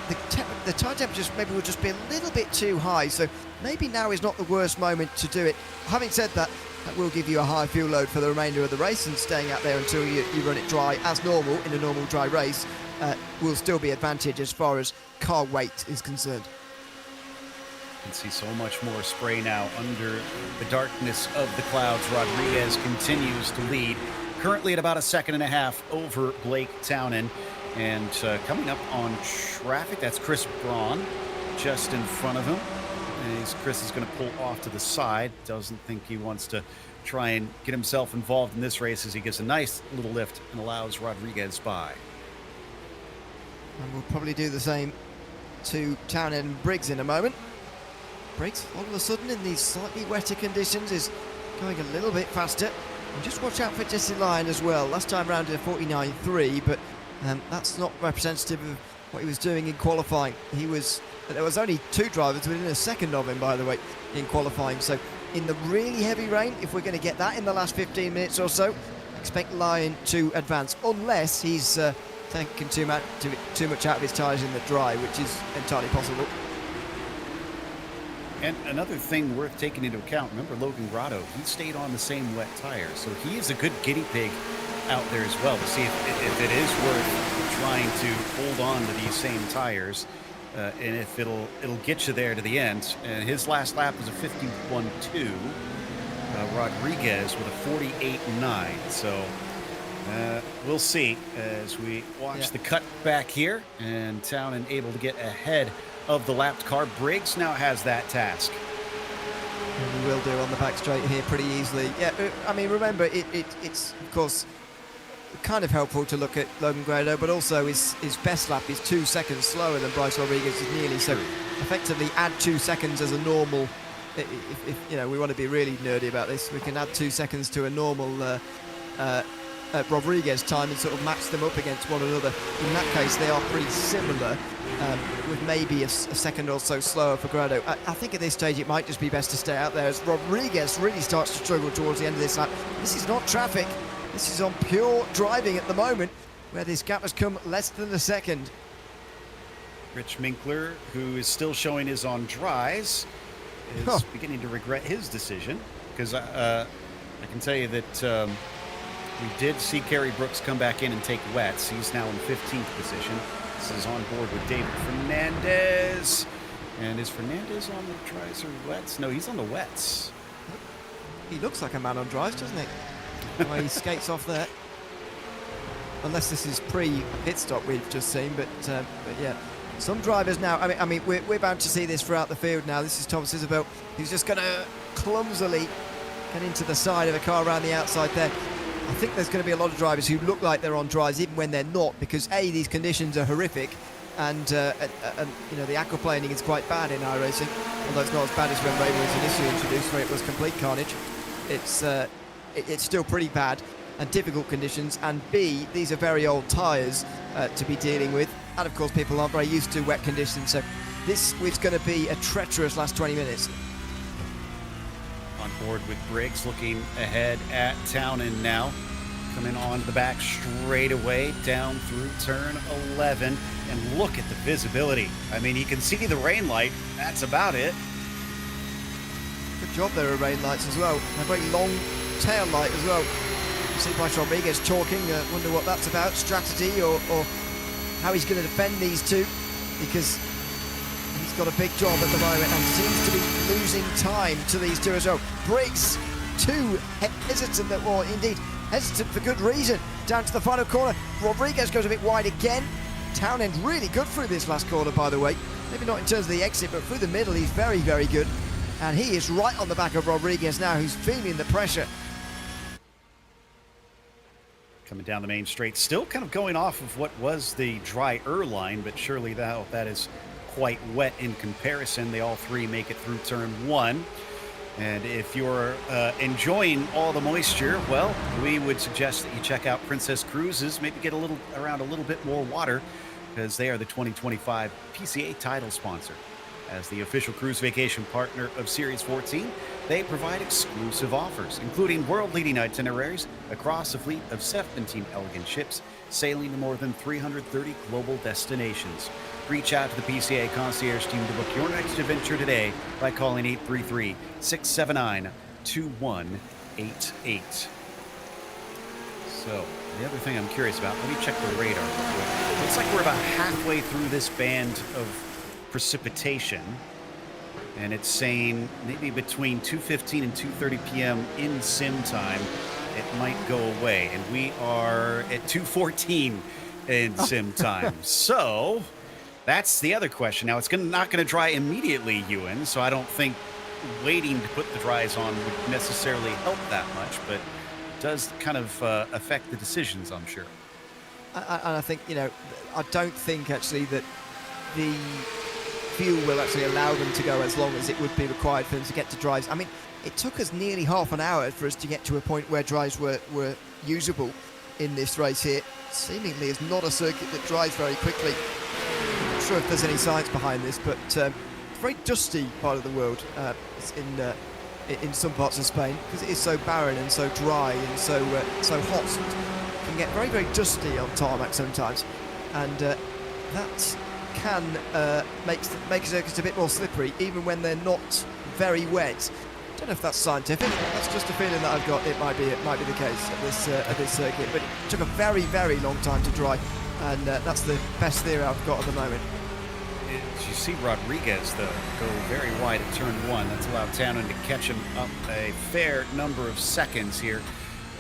the tyre temperatures maybe will just be a little bit too high, so maybe now is not the worst moment to do it. Having said that, that will give you a high fuel load for the remainder of the race, and staying out there until you run it dry as normal in a normal dry race will still be advantage as far as car weight is concerned.
You can see so much more spray now under the darkness of the clouds. Rodriguez continues to lead, currently at about a second and a half over Blake Townend. And coming up on traffic, that's Chris Braun just in front of him. And Chris is going to pull off to the side. Doesn't think he wants to try and get himself involved in this race, as he gives a nice little lift and allows Rodriguez by.
And we'll probably do the same to Townend and Briggs in a moment. Briggs, all of a sudden, in these slightly wetter conditions, is going a little bit faster. And just watch out for Jesse Lyon as well. Last time round at 49.3, but that's not representative of what he was doing in qualifying. There was only two drivers within a second of him, by the way, in qualifying. So in the really heavy rain, if we're going to get that in the last 15 minutes or so, expect Lyon to advance, unless he's taking too much out of his tyres in the dry, which is entirely possible.
And another thing worth taking into account, remember Logan Grotto, he stayed on the same wet tire, so he is a good guinea pig out there as well to see if it is worth trying to hold on to these same tires, and if it'll get you there to the end. And his last lap was a 51.2, Rodriguez with a 48.9. So we'll see as we watch the cut back here, and Townend able to get ahead of the lapped car. Briggs now has that task.
And we will do on the back straight here pretty easily. Yeah, I mean, remember, it's of course kind of helpful to look at Logan Grado, but also his best lap is 2 seconds slower than Bryce Rodriguez is nearly. So effectively add 2 seconds as a normal. If you know, we want to be really nerdy about this, we can add 2 seconds to a normal Rodriguez time and sort of match them up against one another. In that case, they are pretty similar, with maybe a second or so slower for Grado. I think at this stage it might just be best to stay out there as Rodriguez really starts to struggle towards the end of this lap. This is not traffic. This is on pure driving at the moment, where this gap has come less than a second.
Rich Minkler, who is still showing his on dries, is beginning to regret his decision, because I can tell you that we did see Kerry Brooks come back in and take wets. He's now in 15th position. This is on board with David Fernandez. And is Fernandez on the dries or wets? No, he's on the wets.
He looks like a man on dries, doesn't he? The way he skates off there. Unless this is pre-pit stop we've just seen, but yeah. Some drivers now, I mean, we're bound to see this throughout the field now. This is Thomas Isabel, who's just going to clumsily get into the side of a car around the outside there. I think there's going to be a lot of drivers who look like they're on dries even when they're not, because A, these conditions are horrific, and you know, the aquaplaning is quite bad in iRacing, although it's not as bad as when Raven was initially introduced, where it was complete carnage. It's still pretty bad and difficult conditions, and B, these are very old tyres to be dealing with, and of course people aren't very used to wet conditions, so this is going to be a treacherous last 20 minutes.
On board with Briggs, looking ahead at Townend now. Coming onto the back straight away, down through turn 11. And look at the visibility. I mean, you can see the rain light. That's about it.
Good job there are rain lights as well. A very long tail light as well. You see Bryce Rodriguez talking. Wonder what that's about. Strategy or how he's going to defend these two. Because he's got a big job at the moment and seems to be losing time to these two as well. Briggs, too hesitant, or indeed hesitant for good reason. Down to the final corner. Rodriguez goes a bit wide again. Townend really good through this last corner, by the way. Maybe not in terms of the exit, but through the middle, he's very, very good. And he is right on the back of Rodriguez now, who's feeling the pressure.
Coming down the main straight, still kind of going off of what was the drier line, but surely that is quite wet in comparison. They all three make it through turn 1. And if you're enjoying all the moisture, well, we would suggest that you check out Princess Cruises, maybe get around a little bit more water, because they are the 2025 PCA title sponsor. As the official cruise vacation partner of Series 14, they provide exclusive offers, including world-leading itineraries across a fleet of 17 elegant ships, sailing to more than 330 global destinations. Reach out to the PCA concierge team to book your next adventure today by calling 833-679-2188. So, the other thing I'm curious about, let me check the radar real quick. Looks like we're about halfway through this band of precipitation, and it's saying maybe between 2:15 and 2:30 p.m. in sim time, it might go away, and we are at 2:14 in sim time. So that's the other question. Now, it's not going to dry immediately, Ewan, so I don't think waiting to put the dries on would necessarily help that much, but it does kind of affect the decisions, I'm sure.
And I think, you know, I don't think actually that the fuel will actually allow them to go as long as it would be required for them to get to dries. I mean, it took us nearly half an hour for us to get to a point where dries were usable in this race here. Seemingly is not a circuit that dries very quickly. I'm not sure if there's any science behind this, but it's a very dusty part of the world. It's in some parts of Spain, because it is so barren and so dry and so hot. It can get very, very dusty on tarmac sometimes, and that can make circuits a bit more slippery, even when they're not very wet. I don't know if that's scientific. That's just a feeling that I've got. It might be the case at this circuit, but it took a very, very long time to dry, and that's the best theory I've got at the moment.
as you see Rodriguez, though, go very wide at turn one. That's allowed Townend to catch him up a fair number of seconds here.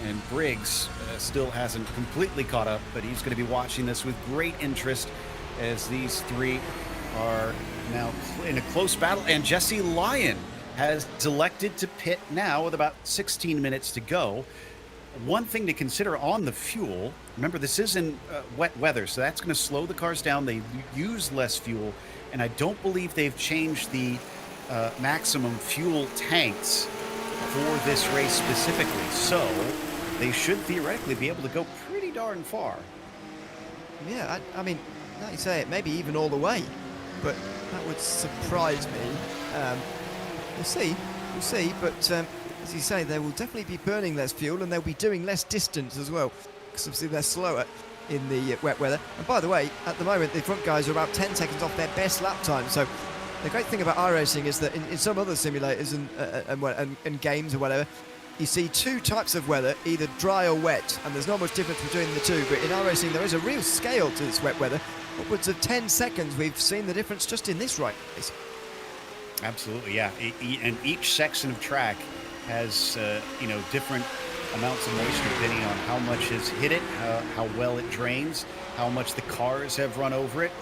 And Briggs still hasn't completely caught up, but he's going to be watching this with great interest as these three are now in a close battle. And Jesse Lyon has elected to pit now with about 16 minutes to go. One thing to consider on the fuel, remember this is in wet weather, so that's going to slow the cars down. They use less fuel, and I don't believe they've changed the maximum fuel tanks for this race specifically. So they should theoretically be able to go pretty darn far.
Yeah, I mean, now you say it, maybe even all the way, but that would surprise me. We'll see, but as you say, they will definitely be burning less fuel and they'll be doing less distance as well, because obviously they're slower in the wet weather. And by the way, at the moment, the front guys are about 10 seconds off their best lap time. So the great thing about iRacing is that in some other simulators and games or whatever, you see two types of weather, either dry or wet, and there's not much difference between the two. But in iRacing, there is a real scale to this wet weather. Upwards of 10 seconds, we've seen the difference just in this race.
Absolutely, yeah. And each section of track has, different amounts of moisture depending on how much has hit it, how well it drains, how much the cars have run over it,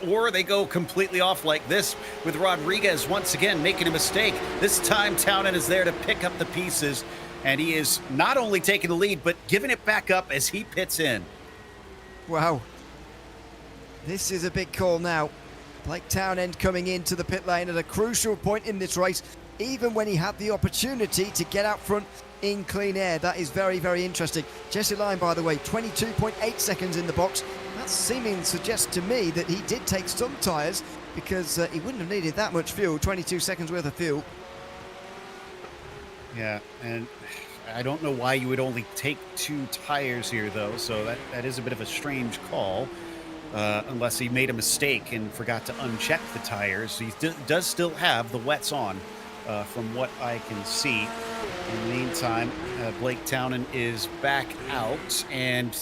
or they go completely off like this with Rodriguez once again making a mistake. This time Townend is there to pick up the pieces, and he is not only taking the lead, but giving it back up as he pits in.
Wow. This is a big call now. Blake Townend coming into the pit lane at a crucial point in this race, even when he had the opportunity to get out front in clean air. That is very, very interesting. Jesse Lyon, by the way, 22.8 seconds in the box. That seeming suggests to me that he did take some tyres, because he wouldn't have needed that much fuel, 22 seconds worth of fuel.
Yeah, and I don't know why you would only take 2 tires here, though, so that is a bit of a strange call. Unless he made a mistake and forgot to uncheck the tires. He does still have the wets on, from what I can see. In the meantime, Blake Townend is back out, and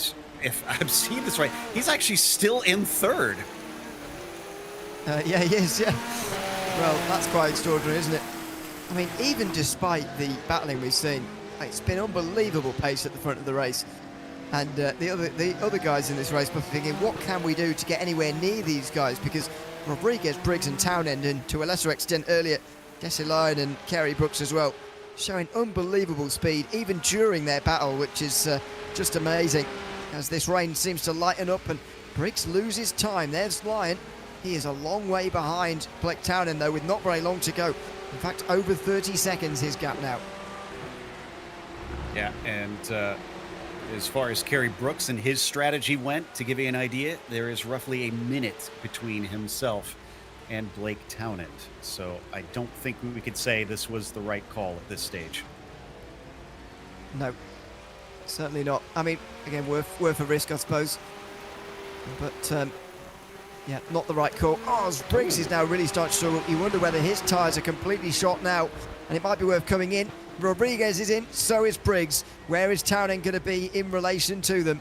if I've seen this right, he's actually still in third.
Yeah, he is, yeah. Well, that's quite extraordinary, isn't it? I mean, even despite the battling we've seen, it's been unbelievable pace at the front of the race. And the other guys in this race were thinking, what can we do to get anywhere near these guys? Because Rodriguez, Briggs and Townend, and to a lesser extent earlier, Jesse Lyon and Kerry Brooks as well, showing unbelievable speed, even during their battle, which is just amazing. As this rain seems to lighten up and Briggs loses time. There's Lyon. He is a long way behind Blake Townend, though, with not very long to go. In fact, over 30 seconds his gap now.
Yeah, and as far as Kerry Brooks and his strategy went, to give you an idea, there is roughly a minute between himself and Blake Townend. So I don't think we could say this was the right call at this stage.
No, certainly not. I mean, again, worth a risk, I suppose. But, yeah, not the right call. Oh, as Briggs is now really starting to struggle. You wonder whether his tyres are completely shot now, and it might be worth coming in. Rodriguez is in, so is Briggs. Where is Townend going to be in relation to them?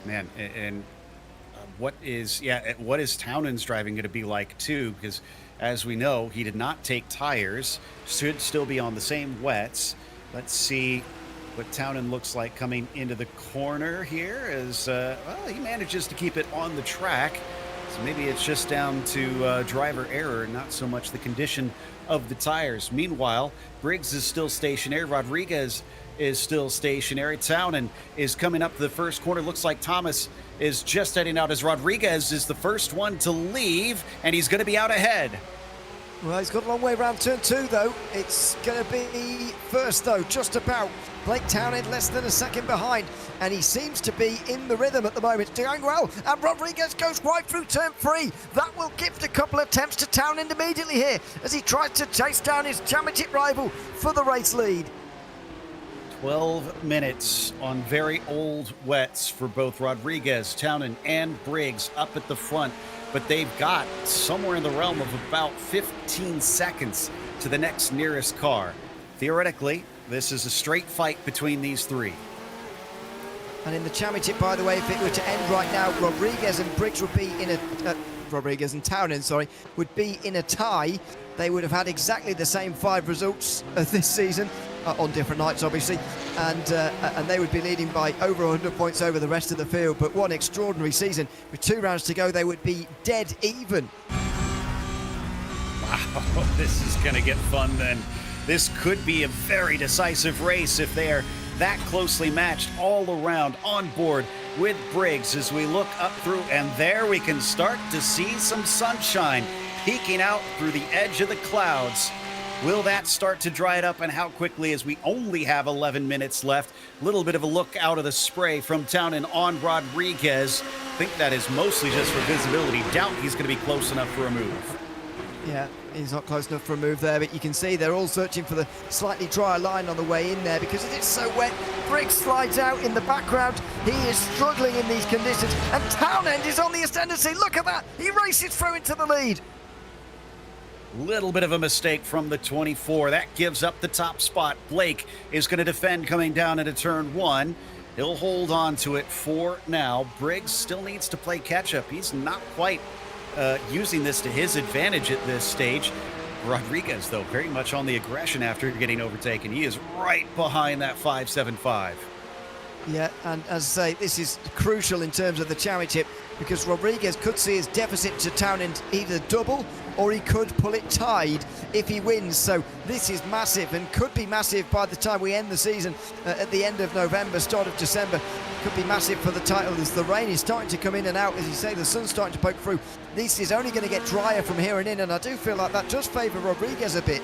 Man, and what is Townend's driving going to be like too? Because as we know, he did not take tires, should still be on the same wets. Let's see what Townend looks like coming into the corner here. As he manages to keep it on the track. So maybe it's just down to driver error, not so much the condition of the tires. Meanwhile, Briggs is still stationary. Rodriguez is still stationary. Townend is coming up the first corner. Looks like Thomas is just heading out as Rodriguez is the first one to leave, and he's going to be out ahead.
Well, he's got a long way around turn 2, though. It's going to be first, though, just about. Blake Townend less than a second behind, and he seems to be in the rhythm at the moment. It's doing well, and Rodriguez goes right through turn 3. That will gift a couple of attempts to Townend immediately here as he tries to chase down his championship rival for the race lead.
12 minutes on very old wets for both Rodriguez, Townend, and Briggs up at the front, but they've got somewhere in the realm of about 15 seconds to the next nearest car. Theoretically, this is a straight fight between these three.
And in the championship, by the way, if it were to end right now, Rodriguez and Briggs would be in a... Rodriguez and Townend, sorry, would be in a tie. They would have had exactly the same 5 results this season, on different nights, obviously, and they would be leading by over 100 points over the rest of the field. But what an extraordinary season. With 2 rounds to go, they would be dead even.
Wow, this is going to get fun then. This could be a very decisive race if they are that closely matched all around on board with Briggs as we look up through, and there we can start to see some sunshine peeking out through the edge of the clouds. Will that start to dry it up, and how quickly, as we only have 11 minutes left? A little bit of a look out of the spray from Townend on Rodriguez. I think that is mostly just for visibility. Doubt he's going to be close enough for a move.
Yeah, he's not close enough for a move there, but you can see they're all searching for the slightly drier line on the way in there because it is so wet. Briggs slides out in the background. He is struggling in these conditions, and Townend is on the ascendancy. Look at that. He races through into the lead.
Little bit of a mistake from the 24. That gives up the top spot. Blake is going to defend coming down into turn 1. He'll hold on to it for now. Briggs still needs to play catch-up. He's not quite using this to his advantage at this stage. Rodriguez, though, very much on the aggression after getting overtaken. He is right behind that 5.75.
Yeah, and as I say, this is crucial in terms of the championship because Rodriguez could see his deficit to Townend either double or he could pull it tied if he wins. So this is massive and could be massive by the time we end the season at the end of November, start of December. Could be massive for the title as the rain is starting to come in and out. As you say, the sun's starting to poke through. This is only going to get drier from here and in, and I do feel like that does favour Rodriguez a bit.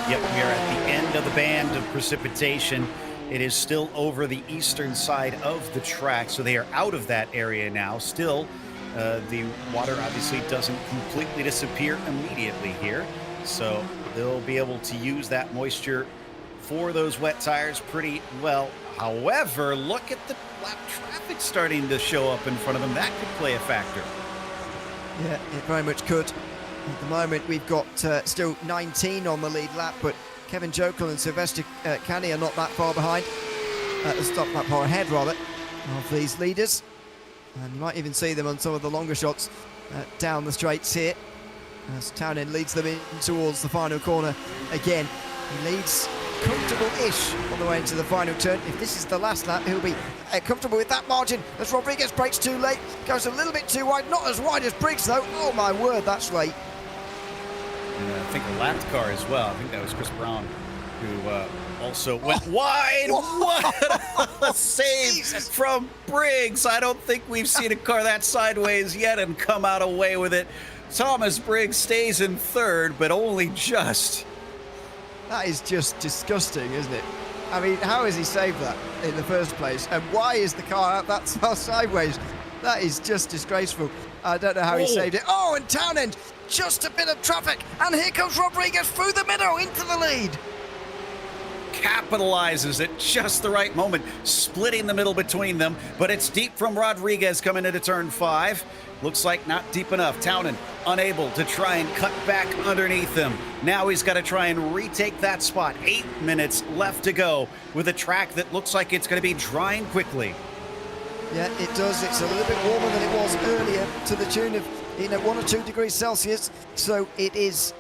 Yep, we are at the end of the band of precipitation. It is still over the eastern side of the track, so they are out of that area now. Still, the water obviously doesn't completely disappear immediately here, so they'll be able to use that moisture for those wet tires pretty well. However, look at the lap traffic starting to show up in front of them. That could play a factor.
Yeah, it very much could. At the moment, we've got still 19 on the lead lap, but Kevin Jokel and Sylvester Canny are not that far behind. Not that far ahead, rather, of these leaders. And you might even see them on some of the longer shots down the straights here, as Townend leads them in towards the final corner again. He leads comfortable-ish on the way into the final turn. If this is the last lap, he'll be comfortable with that margin as Rodriguez brakes too late, goes a little bit too wide, not as wide as Briggs though. Oh my word, that's late.
And I think a lapped car as well. I think that was Chris Brown who also went wide. What a save from Briggs. I don't think we've seen a car that sideways yet and come out away with it. Thomas Briggs stays in third, but only just.
That is just disgusting, isn't it? I mean, how has he saved that in the first place? And why is the car out that far sideways? That is just disgraceful. I don't know how he saved it. Oh, and Townend, just a bit of traffic. And here comes Rodriguez through the middle into the lead.
Capitalizes at just the right moment, splitting the middle between them. But it's deep from Rodriguez coming into turn 5. Looks like not deep enough. Townend unable to try and cut back underneath him. Now he's got to try and retake that spot. 8 minutes left to go with a track that looks like it's going to be drying quickly.
Yeah, it does. It's a little bit warmer than it was earlier, to the tune of 1 or 2 degrees Celsius. So it is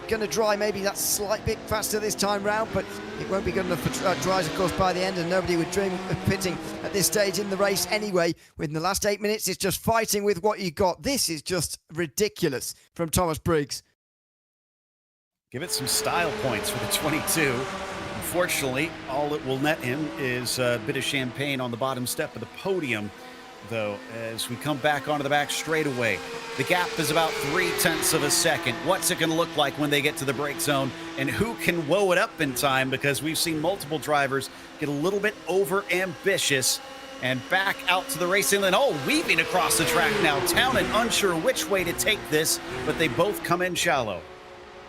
going to dry maybe that slight bit faster this time round, but it won't be good enough for dries, of course, by the end, and nobody would dream of pitting at this stage in the race anyway. Within the last 8 minutes, it's just fighting with what you got. This is just ridiculous from Thomas Briggs.
Give it some style points for the 22. Unfortunately, all it will net him is a bit of champagne on the bottom step of the podium, though, as we come back onto the back straightaway. The gap is about 0.3 of a second. What's it going to look like when they get to the brake zone? And who can woe it up in time? Because we've seen multiple drivers get a little bit over-ambitious and back out to the racing lane. Oh, weaving across the track now. Townend unsure which way to take this, but they both come in shallow.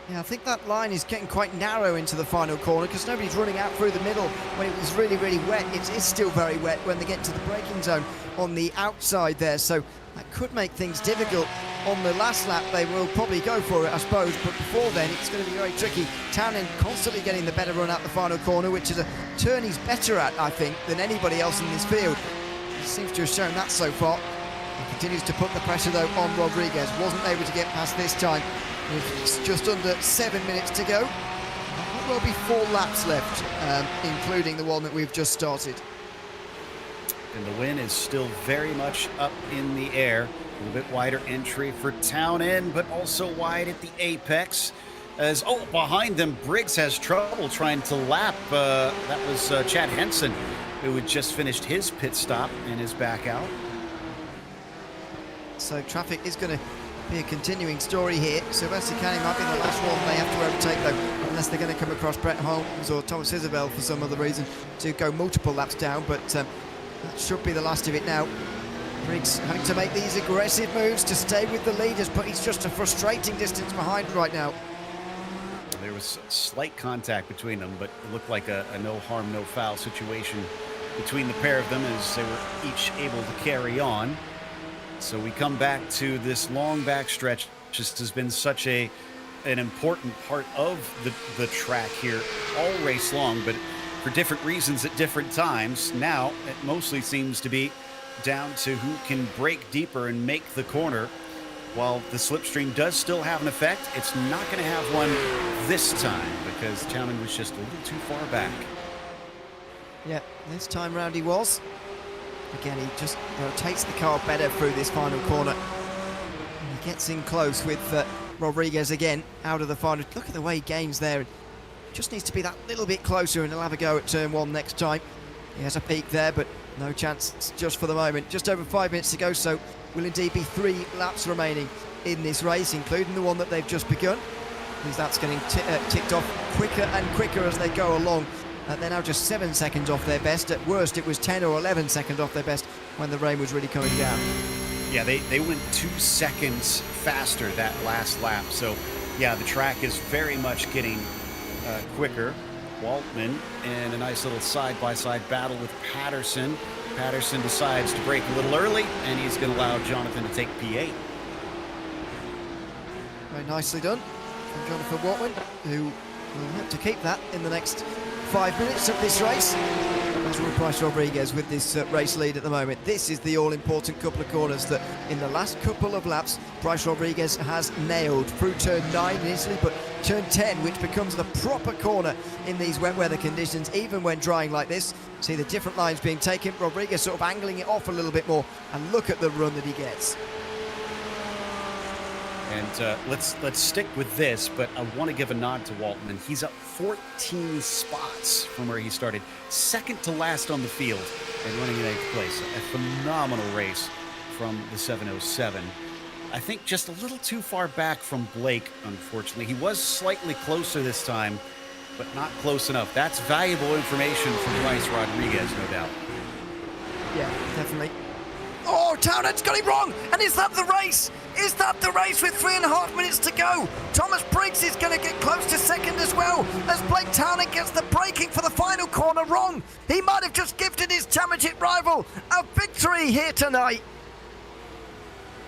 Yeah, I think that line is getting quite narrow into the final corner because nobody's running out through the middle when it was really, really wet. It is still very wet when they get to the braking zone on the outside there, so that could make things difficult. on the last lap, they will probably go for it, I suppose, but before then, it's going to be very tricky. Townend constantly getting the better run out the final corner, which is a turn he's better at, I think, than anybody else in this field. He seems to have shown that so far. He continues to put the pressure, though, on Rodriguez. Wasn't able to get past this time. It's just under 7 minutes to go. There will be 4 laps left, including the one that we've just started.
And the win is still very much up in the air. A little bit wider entry for Townend, but also wide at the apex. As, behind them, Briggs has trouble trying to lap. That was Chad Henson, who had just finished his pit stop and is back out.
So traffic is going to be a continuing story here. Sylvester Canning might be the last one they have to overtake, though, unless they're going to come across Brett Holmes or Thomas Isabel for some other reason to go multiple laps down, but that should be the last of it now. Briggs having to make these aggressive moves to stay with the leaders, but he's just a frustrating distance behind right now.
There was slight contact between them, but it looked like a no harm, no foul situation between the pair of them as they were each able to carry on. So we come back to this long backstretch. Just has been such an important part of the track here all race long, but for different reasons at different times. Now it mostly seems to be down to who can break deeper and make the corner. While the slipstream does still have an effect, it's not going to have one this time because Townend was just a little too far back. Yeah,
this time round he was. Again, he just rotates the car better through this final corner. And he gets in close with Rodriguez again out of the final. Look at the way he gains there. Just needs to be that little bit closer and he'll have a go at turn 1 next time. He has a peak there, but no chance just for the moment. Just over 5 minutes to go, so will indeed be 3 laps remaining in this race, including the one that they've just begun. Because that's getting ticked off quicker and quicker as they go along. They're now just 7 seconds off their best. At worst, it was 10 or 11 seconds off their best when the rain was really coming down.
Yeah, they went 2 seconds faster that last lap. So, yeah, the track is very much getting quicker. Waltman in a nice little side-by-side battle with Patterson. Patterson decides to brake a little early, and he's going to allow Jonathan to take P8.
Very nicely done from Jonathan Waltman, who will have to keep that in the next 5 minutes of this race. As will Bryce Rodriguez with this race lead at the moment. This is the all-important couple of corners that in the last couple of laps Bryce Rodriguez has nailed through turn 9 initially, but turn 10, which becomes the proper corner in these wet weather conditions, even when drying like this. See the different lines being taken. Rodriguez sort of angling it off a little bit more, and look at the run that he gets.
And let's stick with this, but I want to give a nod to Waltman. He's up 14 spots from where he started, second to last on the field and running in 8th place. A phenomenal race from the 707. I think just a little too far back from Blake, unfortunately. He was slightly closer this time, but not close enough. That's valuable information from Bryce Rodriguez, no doubt.
Yeah, definitely. Oh, Townend's got it wrong! And is that the race? Is that the race with 3.5 minutes to go? Thomas Briggs is going to get close to second as well, as Blake Townend gets the braking for the final corner wrong. He might have just gifted his championship rival a victory here tonight.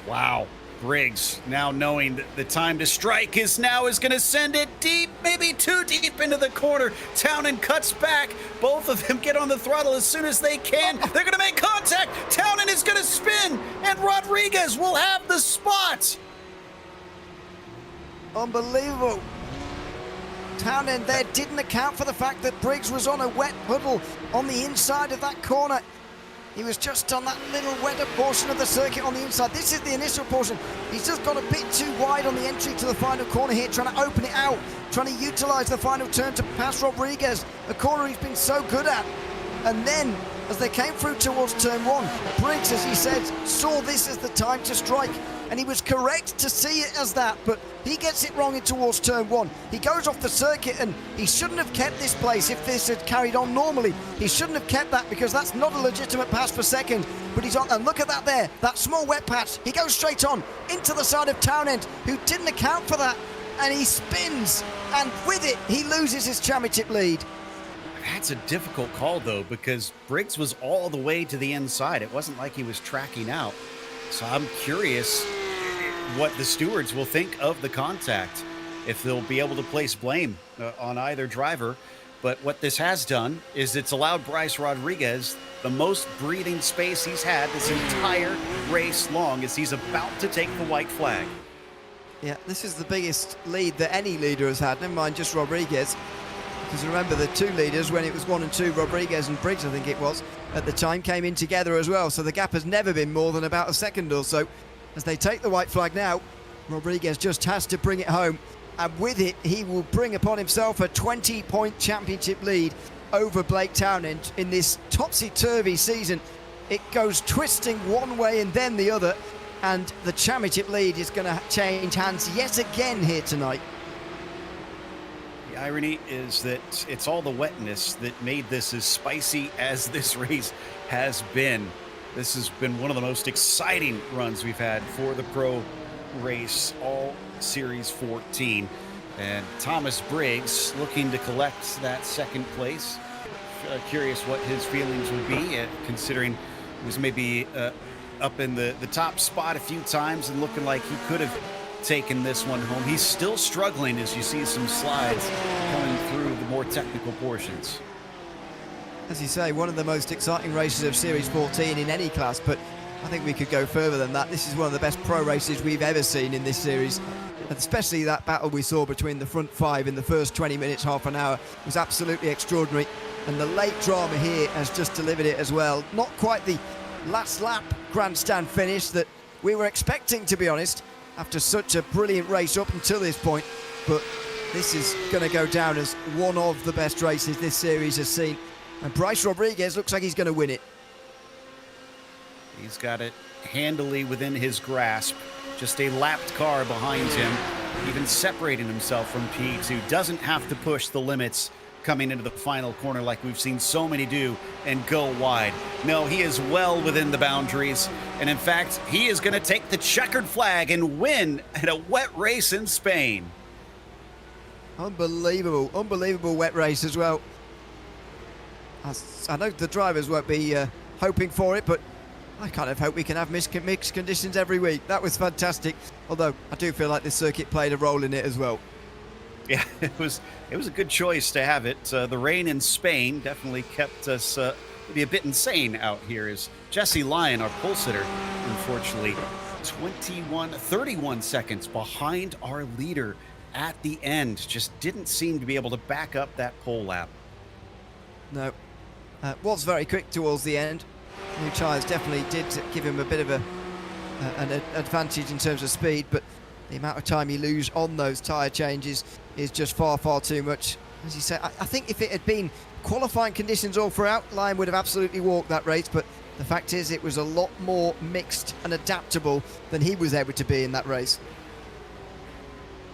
Wow. Briggs, now knowing that the time to strike is now, is going to send it deep, maybe too deep into the corner. Townend cuts back. Both of them get on the throttle as soon as they can. They're going to make contact. Townend is going to spin, and Rodriguez will have the spot.
Unbelievable. Townend there didn't account for the fact that Briggs was on a wet puddle on the inside of that corner. He was just on that little wetter portion of the circuit on the inside. This is the initial portion. He's just gone a bit too wide on the entry to the final corner here, trying to open it out, trying to utilise the final turn to pass Rodriguez, a corner he's been so good at. And then, as they came through towards turn 1, Briggs, as he said, saw this as the time to strike. And he was correct to see it as that, but he gets it wrong in towards turn 1. He goes off the circuit, and he shouldn't have kept this place if this had carried on normally. He shouldn't have kept that, because that's not a legitimate pass for second. But he's on, and look at that there, that small wet patch. He goes straight on into the side of Townend, who didn't account for that, and he spins, and with it, he loses his championship lead.
That's a difficult call, though, because Briggs was all the way to the inside. It wasn't like he was tracking out. So I'm curious, what the stewards will think of the contact, if they'll be able to place blame on either driver. But what this has done is it's allowed Bryce Rodriguez the most breathing space he's had this entire race long, as he's about to take the white flag.
Yeah, this is the biggest lead that any leader has had, never mind just Rodriguez. Because remember, the two leaders, when it was 1 and 2, Rodriguez and Briggs, I think it was, at the time, came in together as well. So the gap has never been more than about a second or so. As they take the white flag now, Rodriguez just has to bring it home. And with it, he will bring upon himself a 20-point championship lead over Blake Townend in this topsy-turvy season. It goes twisting one way and then the other. And the championship lead is going to change hands yet again here tonight.
The irony is that it's all the wetness that made this as spicy as this race has been. This has been one of the most exciting runs we've had for the pro race, all Series 14. And Thomas Briggs looking to collect that second place. Curious what his feelings will be, considering he was maybe up in the top spot a few times and looking like he could have taken this one home. He's still struggling, as you see some slides coming through the more technical portions.
As you say, one of the most exciting races of Series 14 in any class, but I think we could go further than that. This is one of the best pro races we've ever seen in this series. And especially that battle we saw between the front five in the first 20 minutes, half an hour, was absolutely extraordinary. And the late drama here has just delivered it as well. Not quite the last lap grandstand finish that we were expecting, to be honest, after such a brilliant race up until this point. But this is going to go down as one of the best races this series has seen. And Bryce Rodriguez looks like he's going to win it.
He's got it handily within his grasp. Just a lapped car behind him, even separating himself from P2. Doesn't have to push the limits coming into the final corner like we've seen so many do and go wide. No, he is well within the boundaries. And in fact, he is going to take the checkered flag and win at a wet race in Spain.
Unbelievable, unbelievable wet race as well. I know the drivers won't be hoping for it, but I kind of hope we can have mixed conditions every week. That was fantastic. Although I do feel like this circuit played a role in it as well.
Yeah, it was a good choice to have it. The rain in Spain definitely kept us maybe a bit insane out here. As Jesse Lyon, our pole sitter, unfortunately 31 seconds behind our leader at the end. Just didn't seem to be able to back up that pole lap.
No, was very quick towards the end. New tyres definitely did give him a bit of an advantage in terms of speed, but the amount of time you lose on those tyre changes is just far, far too much. As you say, I think if it had been qualifying conditions all throughout, Lyon would have absolutely walked that race, but the fact is it was a lot more mixed and adaptable than he was able to be in that race.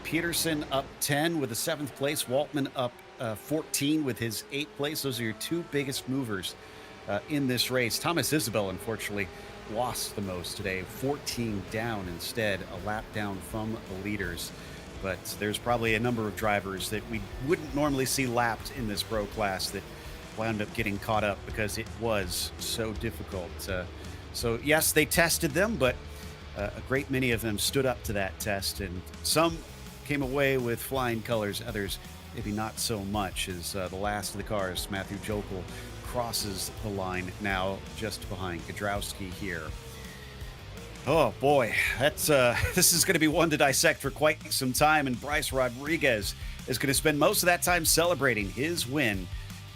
Peterson up 10 with a 7th place. Waltman up 14 with his 8th place. Those are your two biggest movers in this race. Thomas Isabel, unfortunately, lost the most today. 14 down instead, a lap down from the leaders. But there's probably a number of drivers that we wouldn't normally see lapped in this pro class that wound up getting caught up because it was so difficult. So yes, they tested them, but a great many of them stood up to that test, and some came away with flying colors, others maybe not so much, as the last of the cars, Matthew Jokel, crosses the line now just behind Kadrowski here. Oh boy, that's this is going to be one to dissect for quite some time, and Bryce Rodriguez is going to spend most of that time celebrating his win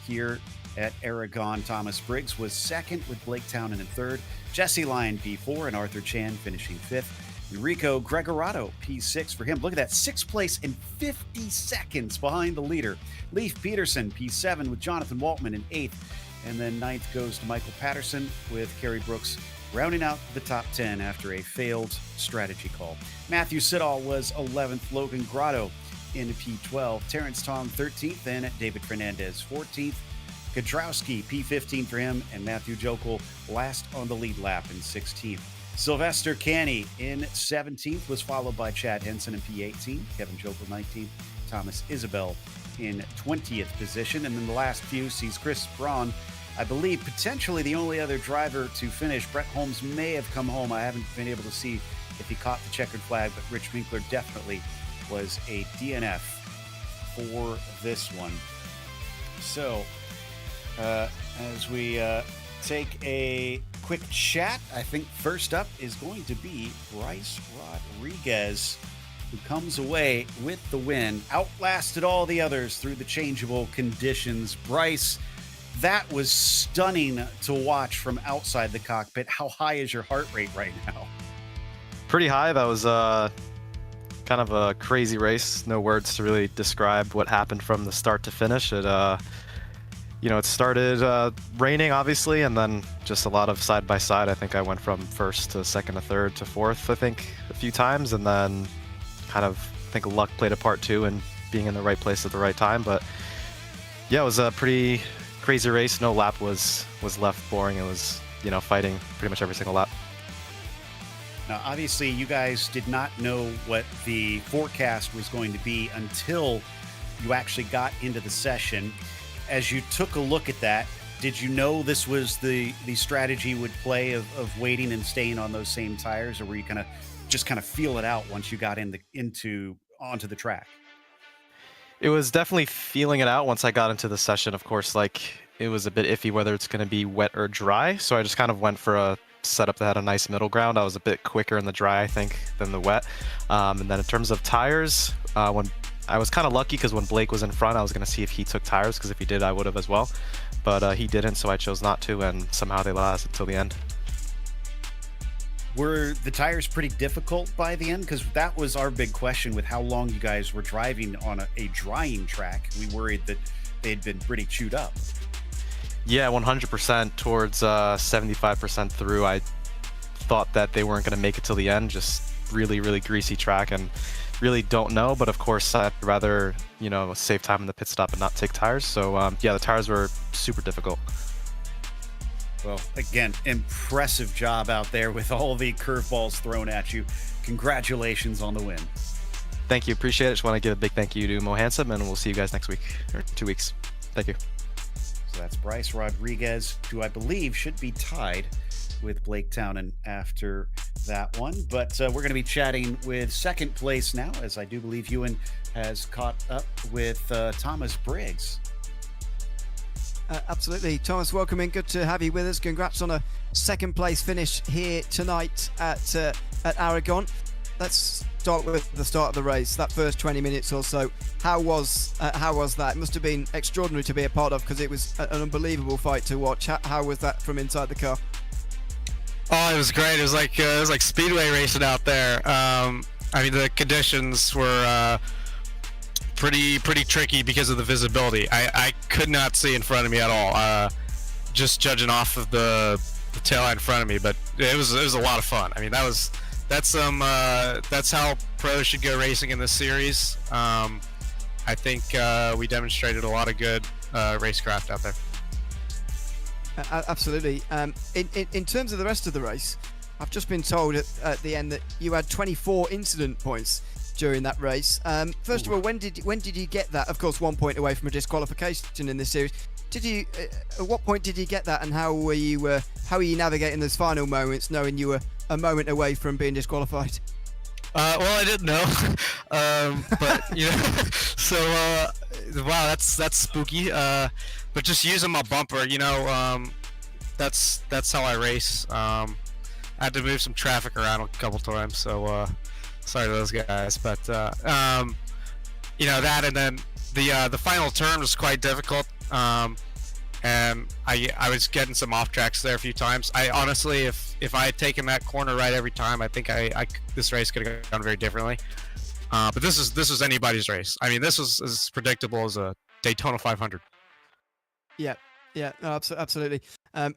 here at Aragon. Thomas Briggs was second with Blake Townend in third, Jesse Lyon P4, and Arthur Chan finishing fifth. Enrico Gregorato P6 for him. Look at that, 6th place in 50 seconds behind the leader. Leif Peterson P7 with Jonathan Waltman in 8th. And then 9th goes to Michael Patterson with Kerry Brooks rounding out the top 10 after a failed strategy call. Matthew Siddall was 11th, Logan Grotto in P12, Terrence Tong 13th, and David Fernandez 14th. Kadrowski P15 for him, and Matthew Jokel last on the lead lap in 16th. Sylvester Canny in 17th was followed by Chad Henson in P18, Kevin Jokel 19th, Thomas Isabel in 20th position. And then the last few sees Chris Braun I believe potentially the only other driver to finish. Brett Holmes may have come home. I haven't been able to see if he caught the checkered flag, but Rich Winkler definitely was a DNF for this one. So, as we take a quick chat, I think first up is going to be Bryce Rodriguez, who comes away with the win, outlasted all the others through the changeable conditions. Bryce, that was stunning to watch from outside the cockpit. How high is your heart rate right now?
Pretty high. That was kind of a crazy race. No words to really describe what happened from the start to finish. It started raining, obviously, and then just a lot of side-by-side. I think I went from first to second to third to fourth, I think, a few times, and then kind of I think luck played a part too in being in the right place at the right time. But yeah, it was a pretty crazy race. No lap was left boring. It was, fighting pretty much every single lap.
Now, obviously, you guys did not know what the forecast was going to be until you actually got into the session. As you took a look at that, did you know this was the strategy would play of waiting and staying on those same tires, or were you kind of feel it out once you got onto the track?
It was definitely feeling it out once I got into the session. Of course, it was a bit iffy whether it's going to be wet or dry, so I just kind of went for a setup that had a nice middle ground. I was a bit quicker in the dry, I think, than the wet. And then in terms of tires, when I was kind of lucky because when Blake was in front, I was going to see if he took tires, because if he did, I would have as well. But he didn't, so I chose not to, and somehow they lasted till the end.
Were the tires pretty difficult by the end? Because that was our big question with how long you guys were driving on a drying track. We worried that they'd been pretty chewed up.
Yeah, 100% towards 75% through. I thought that they weren't going to make it till the end. Just really, really greasy track, and really don't know. But of course, I'd rather, save time in the pit stop and not take tires. So yeah, the tires were super difficult.
Well, again, impressive job out there with all the curveballs thrown at you. Congratulations on the win.
Thank you. Appreciate it. Just want to give a big thank you to Mo Handsome, and we'll see you guys next week, or 2 weeks. Thank you.
So that's Bryce Rodriguez, who I believe should be tied with Blake Townend after that one. But we're going to be chatting with second place now, as I do believe Ewan has caught up with Thomas Briggs.
Absolutely. Thomas, welcome in. Good to have you with us. Congrats on a second place finish here tonight at Aragon. Let's start with the start of the race. That first 20 minutes or so. How was that? It must have been extraordinary to be a part of, because it was an unbelievable fight to watch. How was that from inside the car?
Oh, it was great. It was like speedway racing out there. The conditions were pretty tricky because of the visibility. I could not see in front of me at all, just judging off of the tail light in front of me. But it was a lot of fun. That's how pros should go racing in this series. I think we demonstrated a lot of good racecraft out there.
Absolutely. In terms of the rest of the race, I've just been told at the end that you had 24 incident points during that race. First of all, when did you get that? Of course, 1 point away from a disqualification in this series. Did you? At what point did you get that, and how were you navigating those final moments, knowing you were a moment away from being disqualified?
Well, I didn't know, but so wow, that's spooky. But just using my bumper, that's how I race. I had to move some traffic around a couple times, so sorry to those guys. But that, and then the final turn was quite difficult. And I was getting some off tracks there a few times. I honestly, if I had taken that corner right every time, I think this race could have gone very differently. But this was anybody's race. This was as predictable as a Daytona 500.
Yeah, no, absolutely. Fair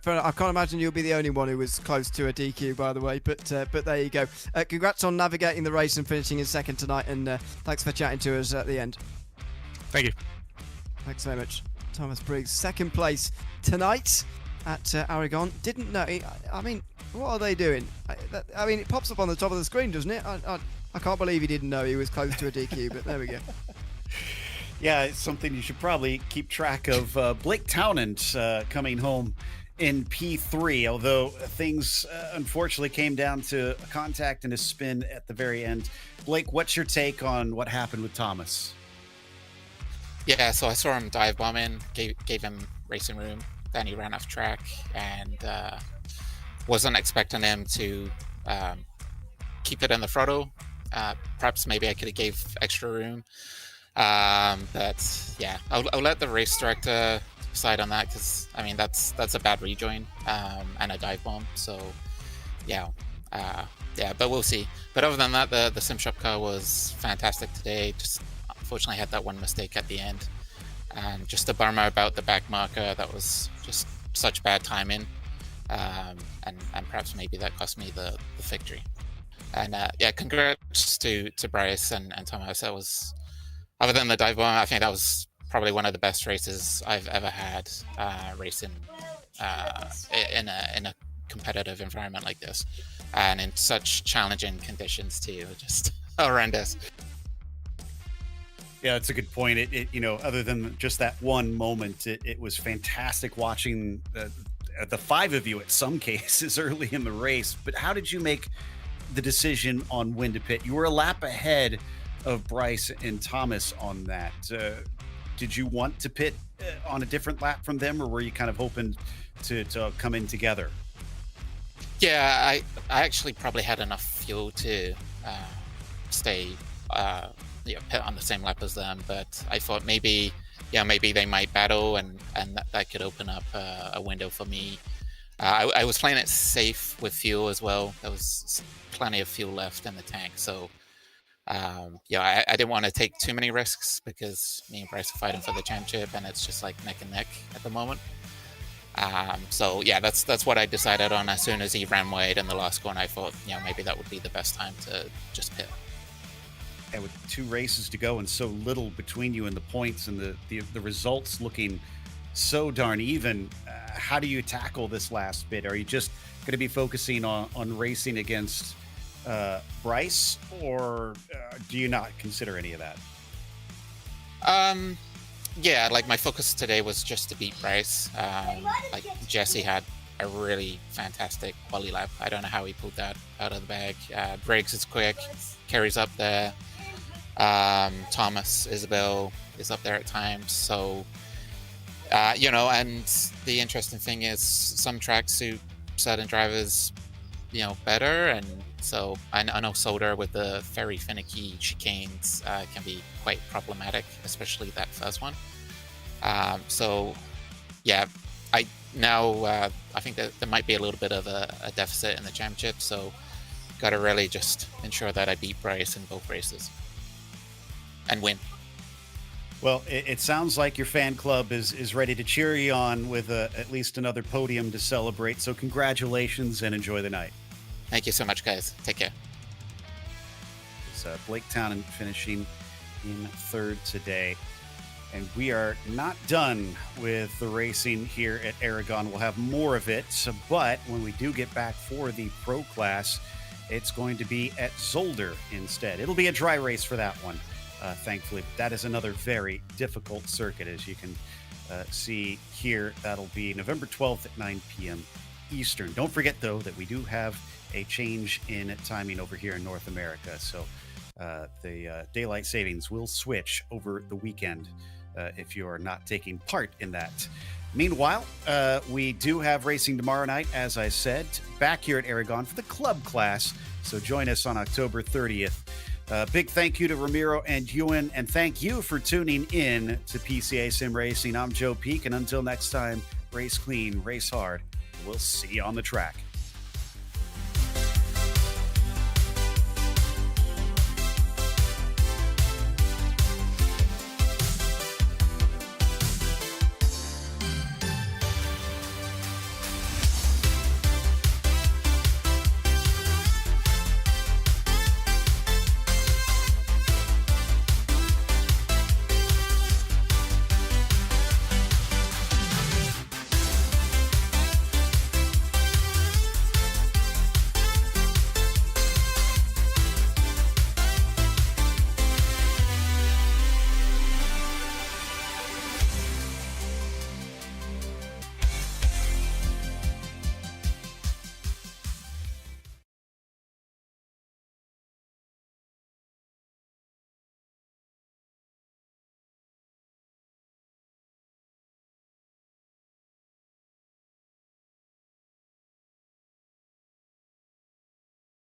enough. I can't imagine you'll be the only one who was close to a DQ, by the way. But there you go. Congrats on navigating the race and finishing in second tonight. And thanks for chatting to us at the end.
Thank you.
Thanks so much. Thomas Briggs, second place tonight at Aragon. Didn't know. What are they doing? It pops up on the top of the screen, doesn't it? I can't believe he didn't know he was close to a DQ, but there we go.
Yeah, it's something you should probably keep track of. Blake Townend coming home in P3, although things unfortunately came down to a contact and a spin at the very end. Blake, what's your take on what happened with Thomas?
Yeah, so I saw him dive bomb in, gave him racing room, then he ran off track, and wasn't expecting him to keep it in the throttle. Perhaps maybe I could have gave extra room. But yeah, I'll let the race director decide on that, because I mean that's a bad rejoin and a dive bomb. So yeah, but we'll see. But other than that, the sim shop car was fantastic today. Just unfortunately had that one mistake at the end, and just a bummer about the back marker. That was just such bad timing, and perhaps maybe that cost me the victory. And yeah, congrats to Bryce and Thomas. That was, other than the dive bomb, I think that was probably one of the best races I've ever had racing in a competitive environment like this, and in such challenging conditions too. Just horrendous.
Yeah, that's a good point. It you know, other than just that one moment, it was fantastic watching the five of you at some cases early in the race. But how did you make the decision on when to pit? You were a lap ahead of Bryce and Thomas on that. Did you want to pit on a different lap from them, or were you kind of hoping to come in together?
Yeah, I actually probably had enough fuel to stay pit on the same lap as them, but I thought maybe they might battle, and that could open up a window for me. I was playing it safe with fuel as well. There was plenty of fuel left in the tank, so I didn't want to take too many risks, because me and Bryce are fighting for the championship, and it's just like neck and neck at the moment. So yeah, that's what I decided on as soon as he ran wide in the last corner. I thought, maybe that would be the best time to just pit.
And with 2 races to go and so little between you and the points, and the results looking so darn even, how do you tackle this last bit? Are you just going to be focusing on racing against Bryce, or do you not consider any of that?
Yeah, like my focus today was just to beat Bryce. Like Jesse had a really fantastic quali lap. I don't know how he pulled that out of the bag. Briggs is quick, carries up there. Thomas, Isabel is up there at times. So, and the interesting thing is some tracks suit certain drivers, better. And so I know Solder with the very finicky chicanes can be quite problematic, especially that first one. So yeah, I think that there might be a little bit of a deficit in the championship. So got to really just ensure that I beat Bryce in both races and win.
Well, it sounds like your fan club is ready to cheer you on with at least another podium to celebrate. So congratulations and enjoy the night.
Thank you so much, guys. Take care.
It's Blake Townend finishing in 3rd today. And we are not done with the racing here at Aragon. We'll have more of it, but when we do get back for the pro class, it's going to be at Zolder instead. It'll be a dry race for that one, thankfully. But that is another very difficult circuit, as you can see here. That'll be November 12th at 9 p.m. Eastern. Don't forget, though, that we do have a change in timing over here in North America. So the daylight savings will switch over the weekend if you are not taking part in that. Meanwhile, we do have racing tomorrow night, as I said, back here at Aragon for the club class. So join us on October 30th. Big thank you to Ramiro and Ewan, and thank you for tuning in to PCA Sim Racing. I'm Joe Peak, and until next time, race clean, race hard. We'll see you on the track.